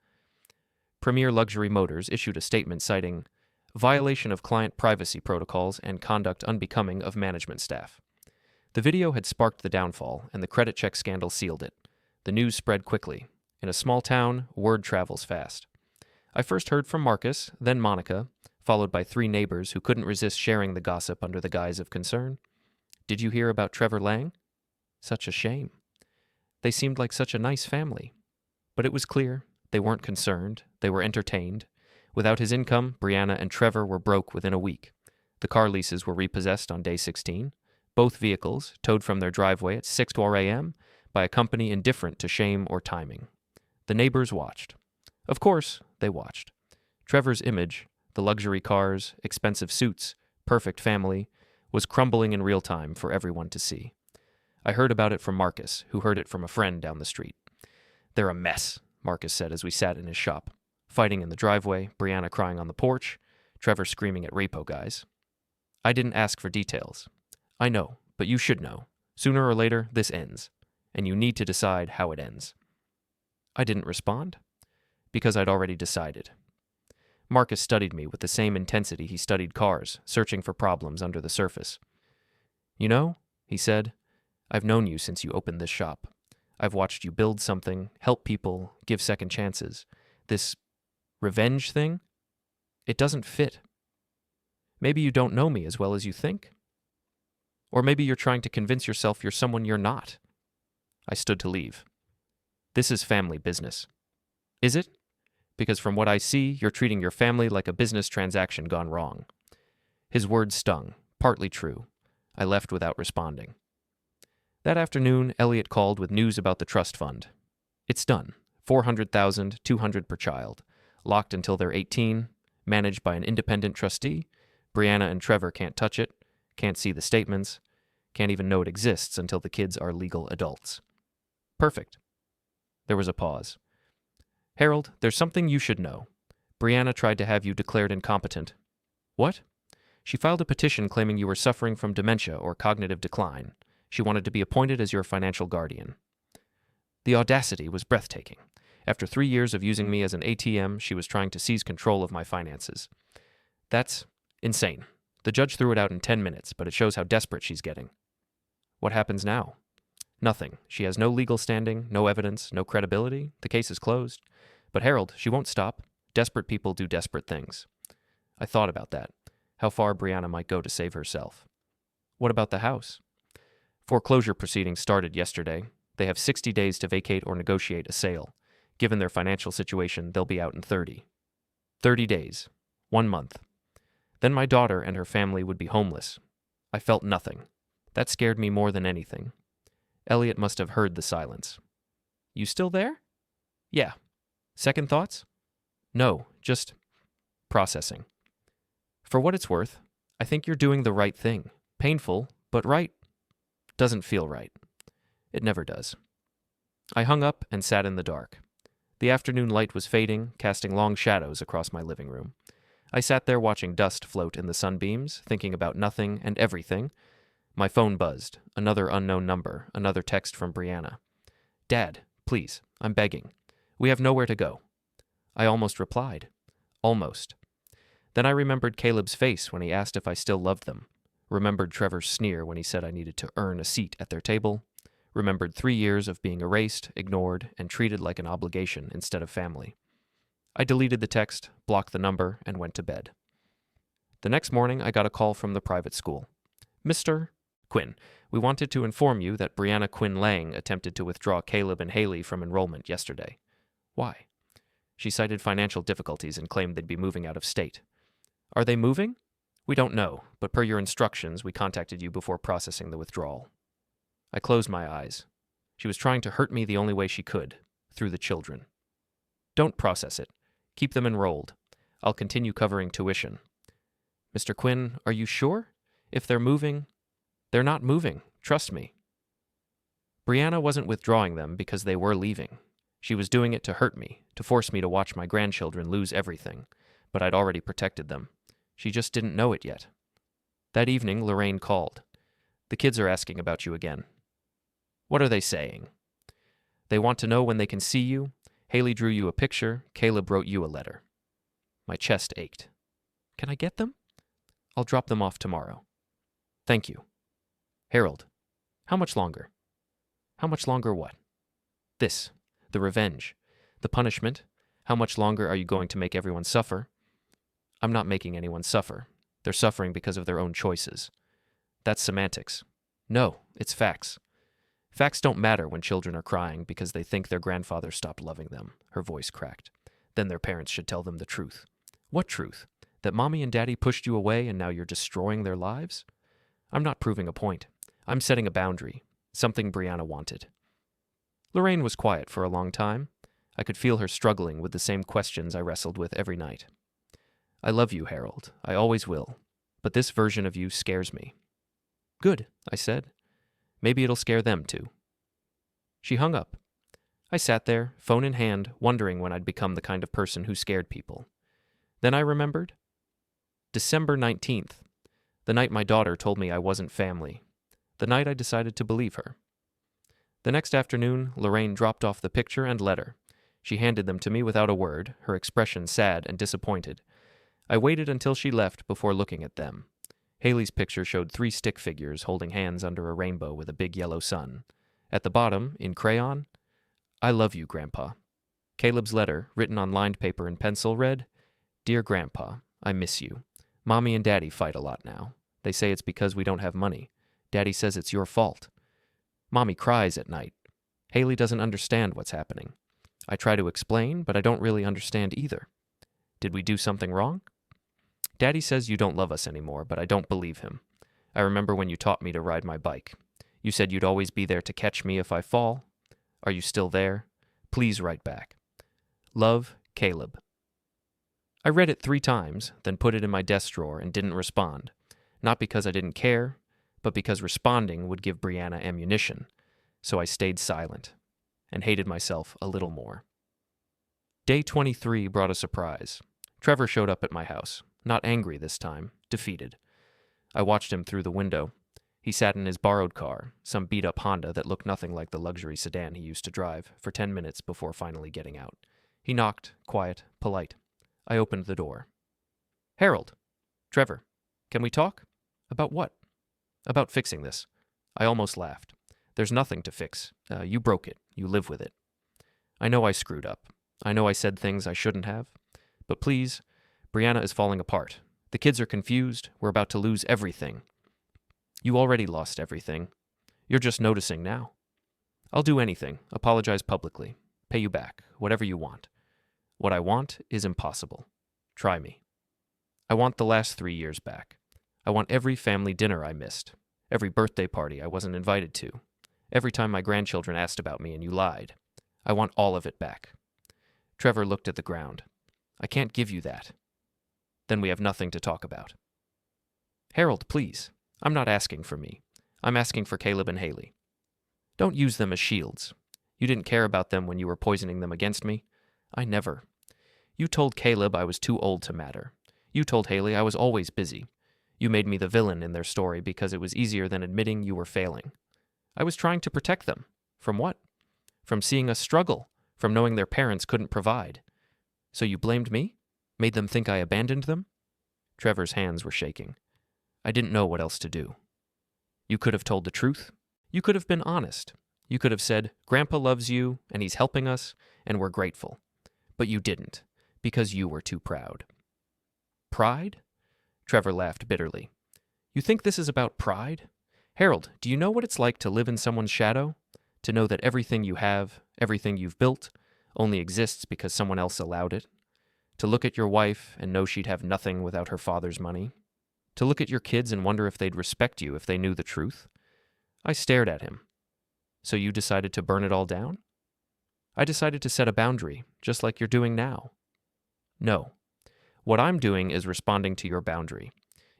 A: Premier Luxury Motors issued a statement citing violation of client privacy protocols and conduct unbecoming of management staff. The video had sparked the downfall, and the credit check scandal sealed it. The news spread quickly. In a small town, word travels fast. I first heard from Marcus, then Monica, followed by 3 neighbors who couldn't resist sharing the gossip under the guise of concern. "Did you hear about Trevor Lang? Such a shame. They seemed like such a nice family." But it was clear they weren't concerned, they were entertained. Without his income, Brianna and Trevor were broke within a week. The car leases were repossessed on day 16. Both vehicles towed from their driveway at 6:04 a.m. by a company indifferent to shame or timing. The neighbors watched. Of course, they watched. Trevor's image, the luxury cars, expensive suits, perfect family, was crumbling in real time for everyone to see. I heard about it from Marcus, who heard it from a friend down the street. "They're a mess," Marcus said as we sat in his shop. Fighting in the driveway, Brianna crying on the porch, Trevor screaming at repo guys. I didn't ask for details. I know, but you should know. Sooner or later, this ends, and you need to decide how it ends. I didn't respond, because I'd already decided. Marcus studied me with the same intensity he studied cars, searching for problems under the surface. "You know," he said, "I've known you since you opened this shop. I've watched you build something, help people, give second chances. This revenge thing, it doesn't fit. Maybe you don't know me as well as you think. Or maybe you're trying to convince yourself you're someone you're not." I stood to leave. "This is family business." "Is it? Because from what I see, you're treating your family like a business transaction gone wrong." His words stung, partly true. I left without responding. That afternoon, Elliot called with news about the trust fund. It's done. $400,000, $200 per child. Locked until they're 18, managed by an independent trustee. Brianna and Trevor can't touch it, can't see the statements, can't even know it exists until the kids are legal adults. Perfect. There was a pause. "Harold, there's something you should know. Brianna tried to have you declared incompetent." "What?" "She filed a petition claiming you were suffering from dementia or cognitive decline. She wanted to be appointed as your financial guardian." The audacity was breathtaking. After 3 years of using me as an ATM, she was trying to seize control of my finances. That's insane. The judge threw it out in 10 minutes, but it shows how desperate she's getting. What happens now? Nothing. She has no legal standing, no evidence, no credibility. The case is closed. But Harold, she won't stop. Desperate people do desperate things. I thought about that, how far Brianna might go to save herself. What about the house? Foreclosure proceedings started yesterday. They have 60 days to vacate or negotiate a sale. Given their financial situation, they'll be out in 30. 30 days. 1 month. Then my daughter and her family would be homeless. I felt nothing. That scared me more than anything. Elliot must have heard the silence. "You still there?" "Yeah." "Second thoughts?" "No, just processing." For what it's worth, I think you're doing the right thing. Painful, but right. Doesn't feel right. It never does. I hung up and sat in the dark. The afternoon light was fading, casting long shadows across my living room. I sat there watching dust float in the sunbeams, thinking about nothing and everything. My phone buzzed. Another unknown number, another text from Brianna. "Dad, please, I'm begging. We have nowhere to go." I almost replied. Almost. Then I remembered Caleb's face when he asked if I still loved them. Remembered Trevor's sneer when he said I needed to earn a seat at their table. Remembered 3 years of being erased, ignored, and treated like an obligation instead of family. I deleted the text, blocked the number, and went to bed. The next morning, I got a call from the private school. "Mr. Quinn, we wanted to inform you that Brianna Quinn Lang attempted to withdraw Caleb and Haley from enrollment yesterday." "Why?" "She cited financial difficulties and claimed they'd be moving out of state." "Are they moving?" "We don't know, but per your instructions, we contacted you before processing the withdrawal." I closed my eyes. She was trying to hurt me the only way she could, through the children. "Don't process it. Keep them enrolled. I'll continue covering tuition." "Mr. Quinn, are you sure? If they're moving..." "They're not moving. Trust me." Brianna wasn't withdrawing them because they were leaving. She was doing it to hurt me, to force me to watch my grandchildren lose everything, but I'd already protected them. She just didn't know it yet. That evening, Lorraine called. "The kids are asking about you again." "What are they saying?" "They want to know when they can see you. Haley drew you a picture. Caleb wrote you a letter." My chest ached. "Can I get them?" "I'll drop them off tomorrow." "Thank you." "Harold, how much longer?" "How much longer what?" "This. The revenge. The punishment. How much longer are you going to make everyone suffer?" "I'm not making anyone suffer. They're suffering because of their own choices." "That's semantics." "No, it's facts." "Facts don't matter when children are crying because they think their grandfather stopped loving them." Her voice cracked. "Then their parents should tell them the truth." "What truth? That mommy and daddy pushed you away and now you're destroying their lives?" "I'm not proving a point. I'm setting a boundary. Something Brianna wanted." Lorraine was quiet for a long time. I could feel her struggling with the same questions I wrestled with every night. I love you, Harold. I always will. But this version of you scares me. Good, I said. Maybe it'll scare them too. She hung up. I sat there, phone in hand, wondering when I'd become the kind of person who scared people. Then I remembered. December 19th, the night my daughter told me I wasn't family. The night I decided to believe her. The next afternoon, Lorraine dropped off the picture and letter. She handed them to me without a word, her expression sad and disappointed. I waited until she left before looking at them. Haley's picture showed 3 stick figures holding hands under a rainbow with a big yellow sun. At the bottom, in crayon, I love you, Grandpa. Caleb's letter, written on lined paper and pencil, read, Dear Grandpa, I miss you. Mommy and Daddy fight a lot now. They say it's because we don't have money. Daddy says it's your fault. Mommy cries at night. Haley doesn't understand what's happening. I try to explain, but I don't really understand either. Did we do something wrong? Daddy says you don't love us anymore, but I don't believe him. I remember when you taught me to ride my bike. You said you'd always be there to catch me if I fall. Are you still there? Please write back. Love, Caleb. I read it 3 times, then put it in my desk drawer and didn't respond. Not because I didn't care, but because responding would give Brianna ammunition. So I stayed silent and hated myself a little more. Day 23 brought a surprise. Trevor showed up at my house, not angry this time, defeated. I watched him through the window. He sat in his borrowed car, some beat-up Honda that looked nothing like the luxury sedan he used to drive, for 10 minutes before finally getting out. He knocked, quiet, polite. I opened the door. Harold. Trevor. Can we talk? About what? About fixing this. I almost laughed. There's nothing to fix. You broke it. You live with it. I know I screwed up. I know I said things I shouldn't have. But please, Brianna is falling apart. The kids are confused. We're about to lose everything. You already lost everything. You're just noticing now. I'll do anything. Apologize publicly. Pay you back. Whatever you want. What I want is impossible. Try me. I want the last 3 years back. I want every family dinner I missed. Every birthday party I wasn't invited to. Every time my grandchildren asked about me and you lied. I want all of it back. Trevor looked at the ground. I can't give you that. Then we have nothing to talk about. Harold, please. I'm not asking for me. I'm asking for Caleb and Haley. Don't use them as shields. You didn't care about them when you were poisoning them against me. I never. You told Caleb I was too old to matter. You told Haley I was always busy. You made me the villain in their story because it was easier than admitting you were failing. I was trying to protect them. From what? From seeing us struggle. From knowing their parents couldn't provide. So you blamed me? Made them think I abandoned them? Trevor's hands were shaking. I didn't know what else to do. You could have told the truth. You could have been honest. You could have said, Grandpa loves you, and he's helping us, and we're grateful. But you didn't, because you were too proud. Pride? Trevor laughed bitterly. You think this is about pride? Harold, do you know what it's like to live in someone's shadow? To know that everything you have, everything you've built, only exists because someone else allowed it? To look at your wife and know she'd have nothing without her father's money? To look at your kids and wonder if they'd respect you if they knew the truth? I stared at him. So you decided to burn it all down? I decided to set a boundary, just like you're doing now. No. What I'm doing is responding to your boundary.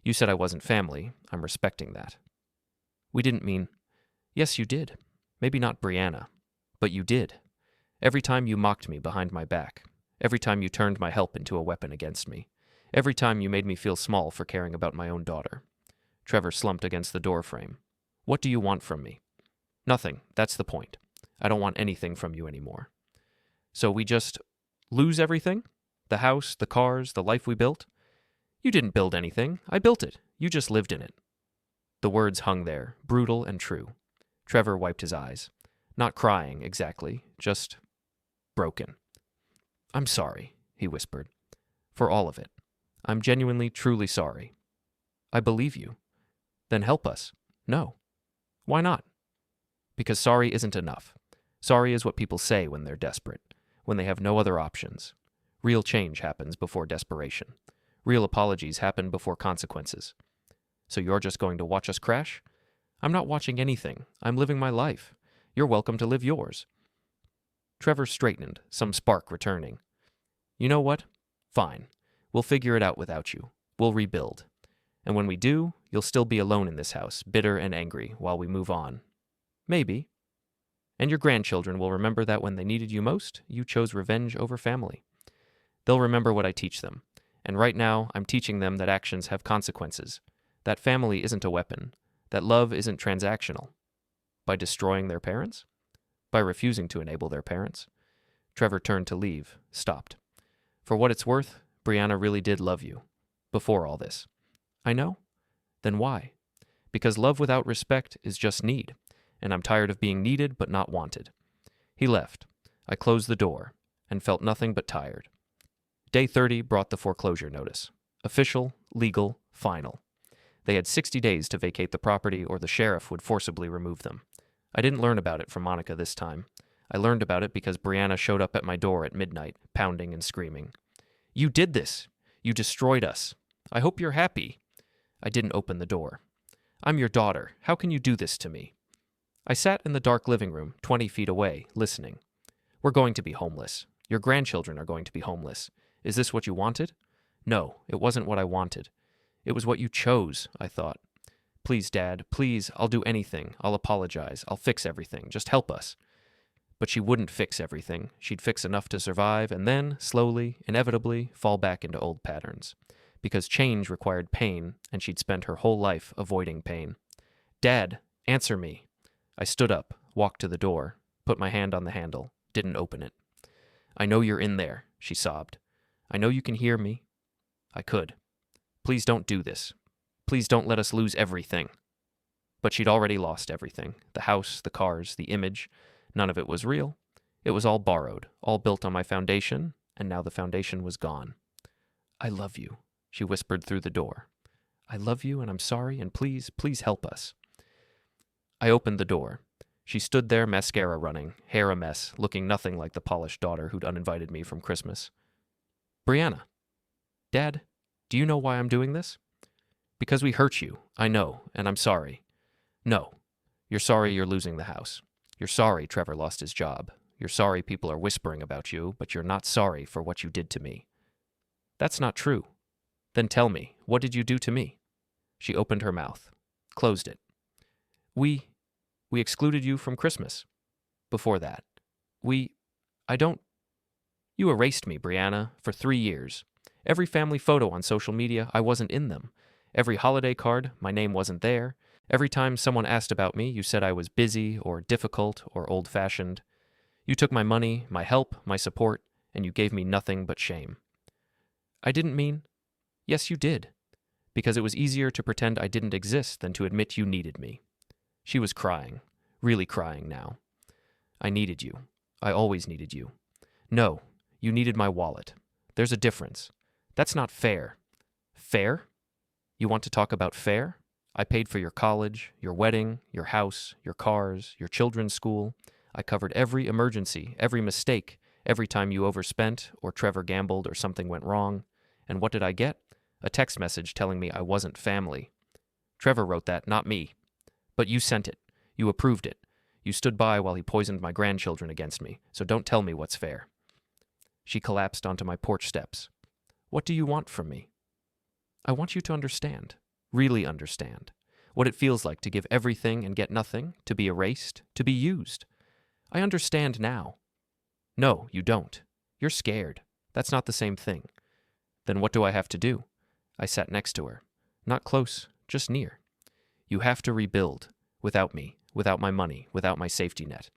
A: You said I wasn't family. I'm respecting that. We didn't mean... Yes, you did. Maybe not Brianna. But you did. Every time you mocked me behind my back. Every time you turned my help into a weapon against me. Every time you made me feel small for caring about my own daughter. Trevor slumped against the door frame. What do you want from me? Nothing. That's the point. I don't want anything from you anymore. So we just lose everything? The house, the cars, the life we built? You didn't build anything. I built it. You just lived in it. The words hung there, brutal and true. Trevor wiped his eyes. Not crying, exactly, just broken. I'm sorry, he whispered. For all of it. I'm genuinely, truly sorry. I believe you. Then help us. No. Why not? Because sorry isn't enough. Sorry is what people say when they're desperate, when they have no other options. Real change happens before desperation. Real apologies happen before consequences. So you're just going to watch us crash? I'm not watching anything. I'm living my life. You're welcome to live yours. Trevor straightened, some spark returning. You know what? Fine. We'll figure it out without you. We'll rebuild. And when we do, you'll still be alone in this house, bitter and angry, while we move on. Maybe. And your grandchildren will remember that when they needed you most, you chose revenge over family. They'll remember what I teach them. And right now, I'm teaching them that actions have consequences, that family isn't a weapon, that love isn't transactional. By destroying their parents? By refusing to enable their parents? Trevor turned to leave, stopped. For what it's worth, Brianna really did love you. Before all this. I know? Then why? Because love without respect is just need, and I'm tired of being needed but not wanted. He left. I closed the door, and felt nothing but tired. Day 30 brought the foreclosure notice. Official, legal, final. They had 60 days to vacate the property or the sheriff would forcibly remove them. I didn't learn about it from Monica this time. I learned about it because Brianna showed up at my door at midnight, pounding and screaming. You did this. You destroyed us. I hope you're happy. I didn't open the door. I'm your daughter. How can you do this to me? I sat in the dark living room, 20 feet away, listening. We're going to be homeless. Your grandchildren are going to be homeless. Is this what you wanted? No, it wasn't what I wanted. It was what you chose, I thought. Please, Dad, please, I'll do anything. I'll apologize. I'll fix everything. Just help us. But she wouldn't fix everything. She'd fix enough to survive and then, slowly, inevitably, fall back into old patterns. Because change required pain, and she'd spent her whole life avoiding pain. Dad, answer me. I stood up, walked to the door, put my hand on the handle, didn't open it. I know you're in there, she sobbed. I know you can hear me. I could. Please don't do this. Please don't let us lose everything. But she'd already lost everything. The house, the cars, the image. None of it was real. It was all borrowed, all built on my foundation, and now the foundation was gone. I love you, she whispered through the door. I love you, and I'm sorry, and please, please help us. I opened the door. She stood there, mascara running, hair a mess, looking nothing like the polished daughter who'd uninvited me from Christmas. Brianna. Dad, do you know why I'm doing this? Because we hurt you, I know, and I'm sorry. No, you're sorry you're losing the house. You're sorry Trevor lost his job. You're sorry people are whispering about you, but you're not sorry for what you did to me. That's not true. Then tell me, what did you do to me? She opened her mouth, closed it. We excluded you from Christmas. Before that. You erased me, Brianna, for 3 years. Every family photo on social media, I wasn't in them. Every holiday card, my name wasn't there. Every time someone asked about me, you said I was busy or difficult or old-fashioned. You took my money, my help, my support, and you gave me nothing but shame. I didn't mean... Yes, you did. Because it was easier to pretend I didn't exist than to admit you needed me. She was crying, really crying now. I needed you. I always needed you. No, you needed my wallet. There's a difference. That's not fair. Fair? You want to talk about fair? I paid for your college, your wedding, your house, your cars, your children's school. I covered every emergency, every mistake, every time you overspent or Trevor gambled or something went wrong. And what did I get? A text message telling me I wasn't family. Trevor wrote that, not me. But you sent it. You approved it. You stood by while he poisoned my grandchildren against me, so don't tell me what's fair. She collapsed onto my porch steps. What do you want from me? I want you to understand, really understand, what it feels like to give everything and get nothing, to be erased, to be used. I understand now. No, you don't. You're scared. That's not the same thing. Then what do I have to do? I sat next to her. Not close, just near. You have to rebuild, without me, without my money, without my safety net.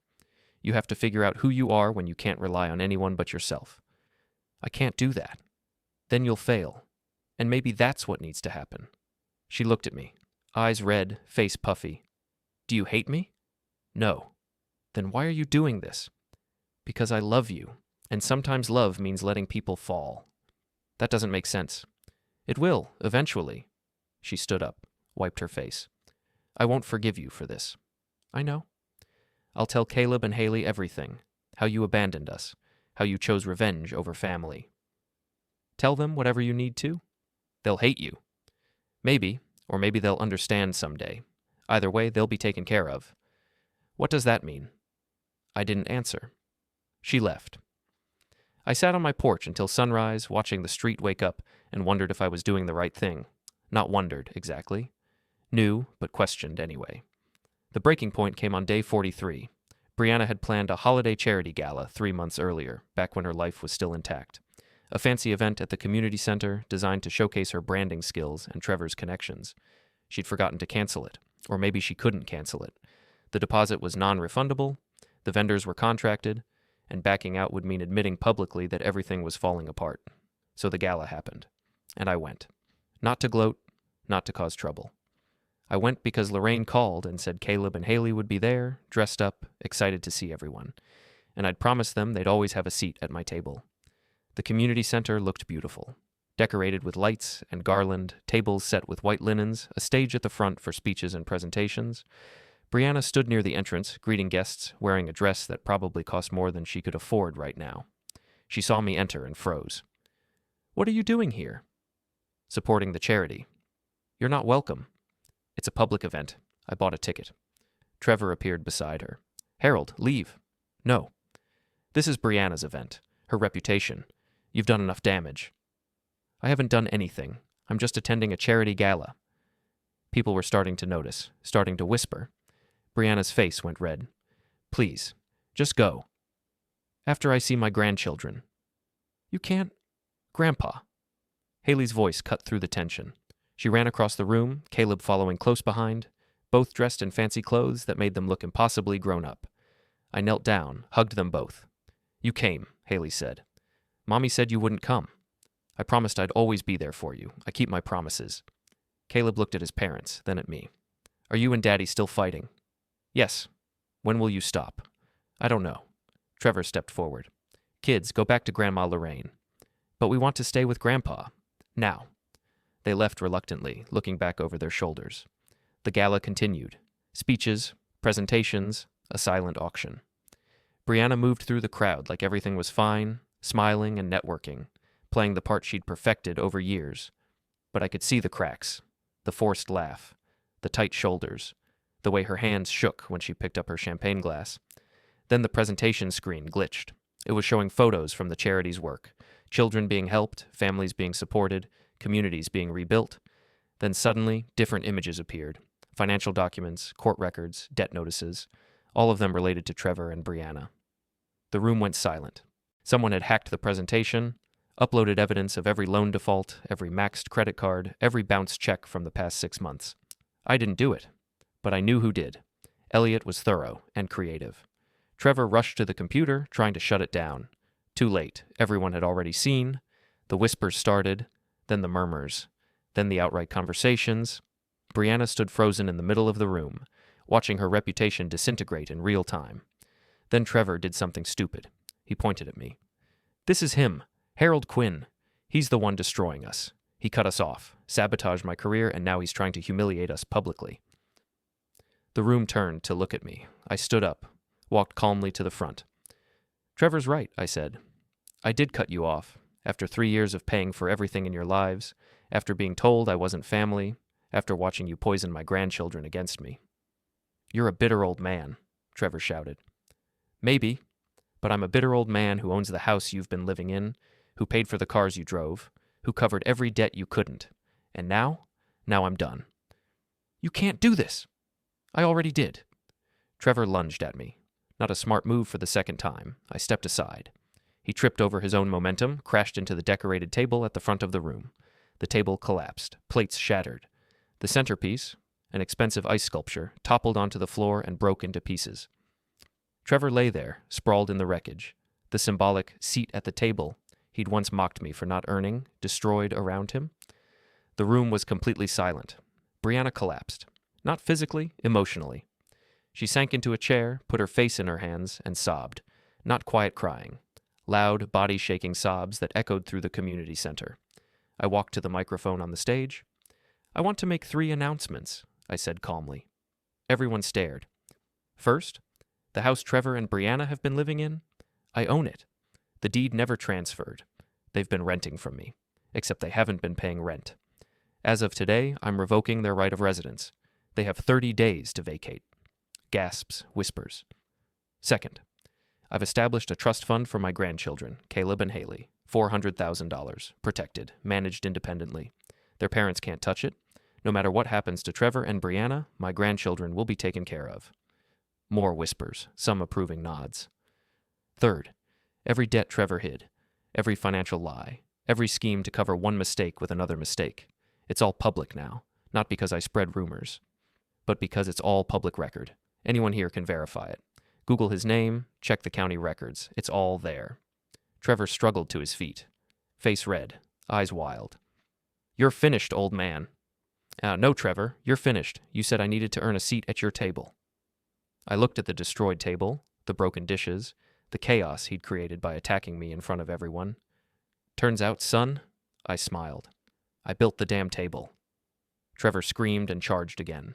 A: You have to figure out who you are when you can't rely on anyone but yourself. I can't do that. Then you'll fail. And maybe that's what needs to happen. She looked at me, eyes red, face puffy. Do you hate me? No. Then why are you doing this? Because I love you, and sometimes love means letting people fall. That doesn't make sense. It will, eventually. She stood up, wiped her face. I won't forgive you for this. I know. I'll tell Caleb and Haley everything, how you abandoned us, how you chose revenge over family. Tell them whatever you need to. They'll hate you. Maybe, or maybe they'll understand someday. Either way, they'll be taken care of. What does that mean? I didn't answer. She left. I sat on my porch until sunrise, watching the street wake up, and wondered if I was doing the right thing. Not wondered, exactly. Knew, but questioned anyway. The breaking point came on day 43. Brianna had planned a holiday charity gala 3 months earlier, back when her life was still intact. A fancy event at the community center designed to showcase her branding skills and Trevor's connections. She'd forgotten to cancel it, or maybe she couldn't cancel it. The deposit was non-refundable, the vendors were contracted, and backing out would mean admitting publicly that everything was falling apart. So the gala happened, and I went. Not to gloat, not to cause trouble. I went because Lorraine called and said Caleb and Haley would be there, dressed up, excited to see everyone. And I'd promised them they'd always have a seat at my table. The community center looked beautiful. Decorated with lights and garland, tables set with white linens, a stage at the front for speeches and presentations. Brianna stood near the entrance, greeting guests, wearing a dress that probably cost more than she could afford right now. She saw me enter and froze. "What are you doing here?" "Supporting the charity." "You're not welcome." "It's a public event. I bought a ticket." Trevor appeared beside her. "Harold, leave." "No. This is Brianna's event. Her reputation. You've done enough damage." "I haven't done anything. I'm just attending a charity gala." People were starting to notice, starting to whisper. Brianna's face went red. "Please, just go. After I see my grandchildren." "You can't. Grandpa." Haley's voice cut through the tension. She ran across the room, Caleb following close behind, both dressed in fancy clothes that made them look impossibly grown up. I knelt down, hugged them both. "You came," Haley said. "Mommy said you wouldn't come. I promised I'd always be there for you. I keep my promises." Caleb looked at his parents, then at me. "Are you and Daddy still fighting?" "Yes." "When will you stop?" "I don't know." Trevor stepped forward. "Kids, go back to Grandma Lorraine." "But we want to stay with Grandpa." "Now." They left reluctantly, looking back over their shoulders. The gala continued. Speeches, presentations, a silent auction. Brianna moved through the crowd like everything was fine, smiling and networking, playing the part she'd perfected over years. But I could see the cracks, the forced laugh, the tight shoulders, the way her hands shook when she picked up her champagne glass. Then the presentation screen glitched. It was showing photos from the charity's work, children being helped, families being supported, communities being rebuilt. Then suddenly, different images appeared. Financial documents, court records, debt notices, all of them related to Trevor and Brianna. The room went silent. Someone had hacked the presentation, uploaded evidence of every loan default, every maxed credit card, every bounced check from the past 6 months. I didn't do it, but I knew who did. Elliot was thorough and creative. Trevor rushed to the computer, trying to shut it down. Too late. Everyone had already seen. The whispers started, then the murmurs, then the outright conversations. Brianna stood frozen in the middle of the room, watching her reputation disintegrate in real time. Then Trevor did something stupid. He pointed at me. "This is him, Harold Quinn. He's the one destroying us. He cut us off, sabotaged my career, and now he's trying to humiliate us publicly." The room turned to look at me. I stood up, walked calmly to the front. "Trevor's right," I said. "I did cut you off, after 3 years of paying for everything in your lives, after being told I wasn't family, after watching you poison my grandchildren against me." "You're a bitter old man," Trevor shouted. "Maybe, but I'm a bitter old man who owns the house you've been living in, who paid for the cars you drove, who covered every debt you couldn't. And now I'm done." "You can't do this." "I already did." Trevor lunged at me. Not a smart move for the second time. I stepped aside. He tripped over his own momentum, crashed into the decorated table at the front of the room. The table collapsed. Plates shattered. The centerpiece, an expensive ice sculpture, toppled onto the floor and broke into pieces. Trevor lay there, sprawled in the wreckage. The symbolic seat at the table he'd once mocked me for not earning, destroyed around him. The room was completely silent. Brianna collapsed. Not physically, emotionally. She sank into a chair, put her face in her hands, and sobbed. Not quiet crying. Loud, body-shaking sobs that echoed through the community center. I walked to the microphone on the stage. "I want to make 3 announcements," I said calmly. Everyone stared. "First, the house Trevor and Brianna have been living in, I own it. The deed never transferred. They've been renting from me, except they haven't been paying rent. As of today, I'm revoking their right of residence. They have 30 days to vacate." Gasps, whispers. "Second, I've established a trust fund for my grandchildren, Caleb and Haley. $400,000. Protected. Managed independently. Their parents can't touch it. No matter what happens to Trevor and Brianna, my grandchildren will be taken care of. More whispers, some approving nods. Third, every debt Trevor hid, every financial lie, every scheme to cover one mistake with another mistake. It's all public now, not because I spread rumors, but because it's all public record. Anyone here can verify it. Google his name, check the county records. It's all there. Trevor struggled to his feet, face red, eyes wild. You're finished, old man. No, Trevor, you're finished. You said I needed to earn a seat at your table. I looked at the destroyed table, the broken dishes, the chaos he'd created by attacking me in front of everyone. Turns out, son, I smiled. I built the damn table. Trevor screamed and charged again.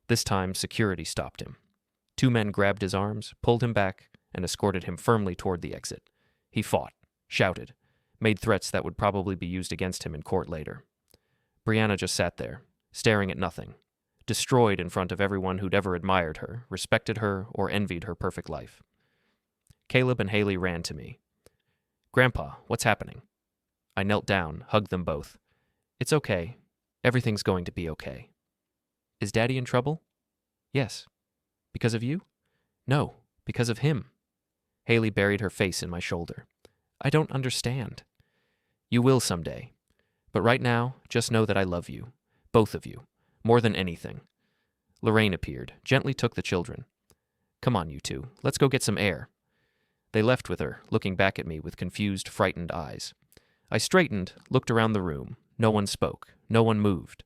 A: This time, security stopped him. 2 men grabbed his arms, pulled him back, and escorted him firmly toward the exit. He fought, shouted, made threats that would probably be used against him in court later. Brianna just sat there, staring at nothing, destroyed in front of everyone who'd ever admired her, respected her, or envied her perfect life. Caleb and Haley ran to me. Grandpa, what's happening? I knelt down, hugged them both. It's okay. Everything's going to be okay. Is Daddy in trouble? Yes. Because of you? No, because of him. Haley buried her face in my shoulder. I don't understand. You will someday. But right now, just know that I love you. Both of you. More than anything. Lorraine appeared, gently took the children. Come on, you two. Let's go get some air. They left with her, looking back at me with confused, frightened eyes. I straightened, looked around the room. No one spoke. No one moved.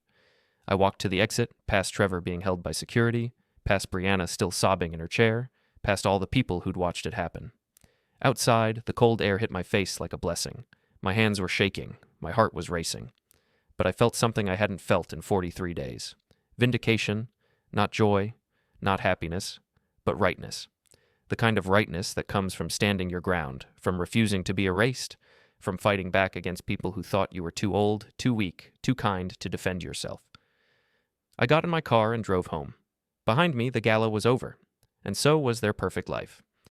A: I walked to the exit, past Trevor being held by security, past Brianna still sobbing in her chair, past all the people who'd watched it happen. Outside, the cold air hit my face like a blessing. My hands were shaking. My heart was racing. But I felt something I hadn't felt in 43 days. Vindication, not joy, not happiness, but rightness. The kind of rightness that comes from standing your ground, from refusing to be erased, from fighting back against people who thought you were too old, too weak, too kind to defend yourself. I got in my car and drove home. Behind me, the gala was over, and so was their perfect life.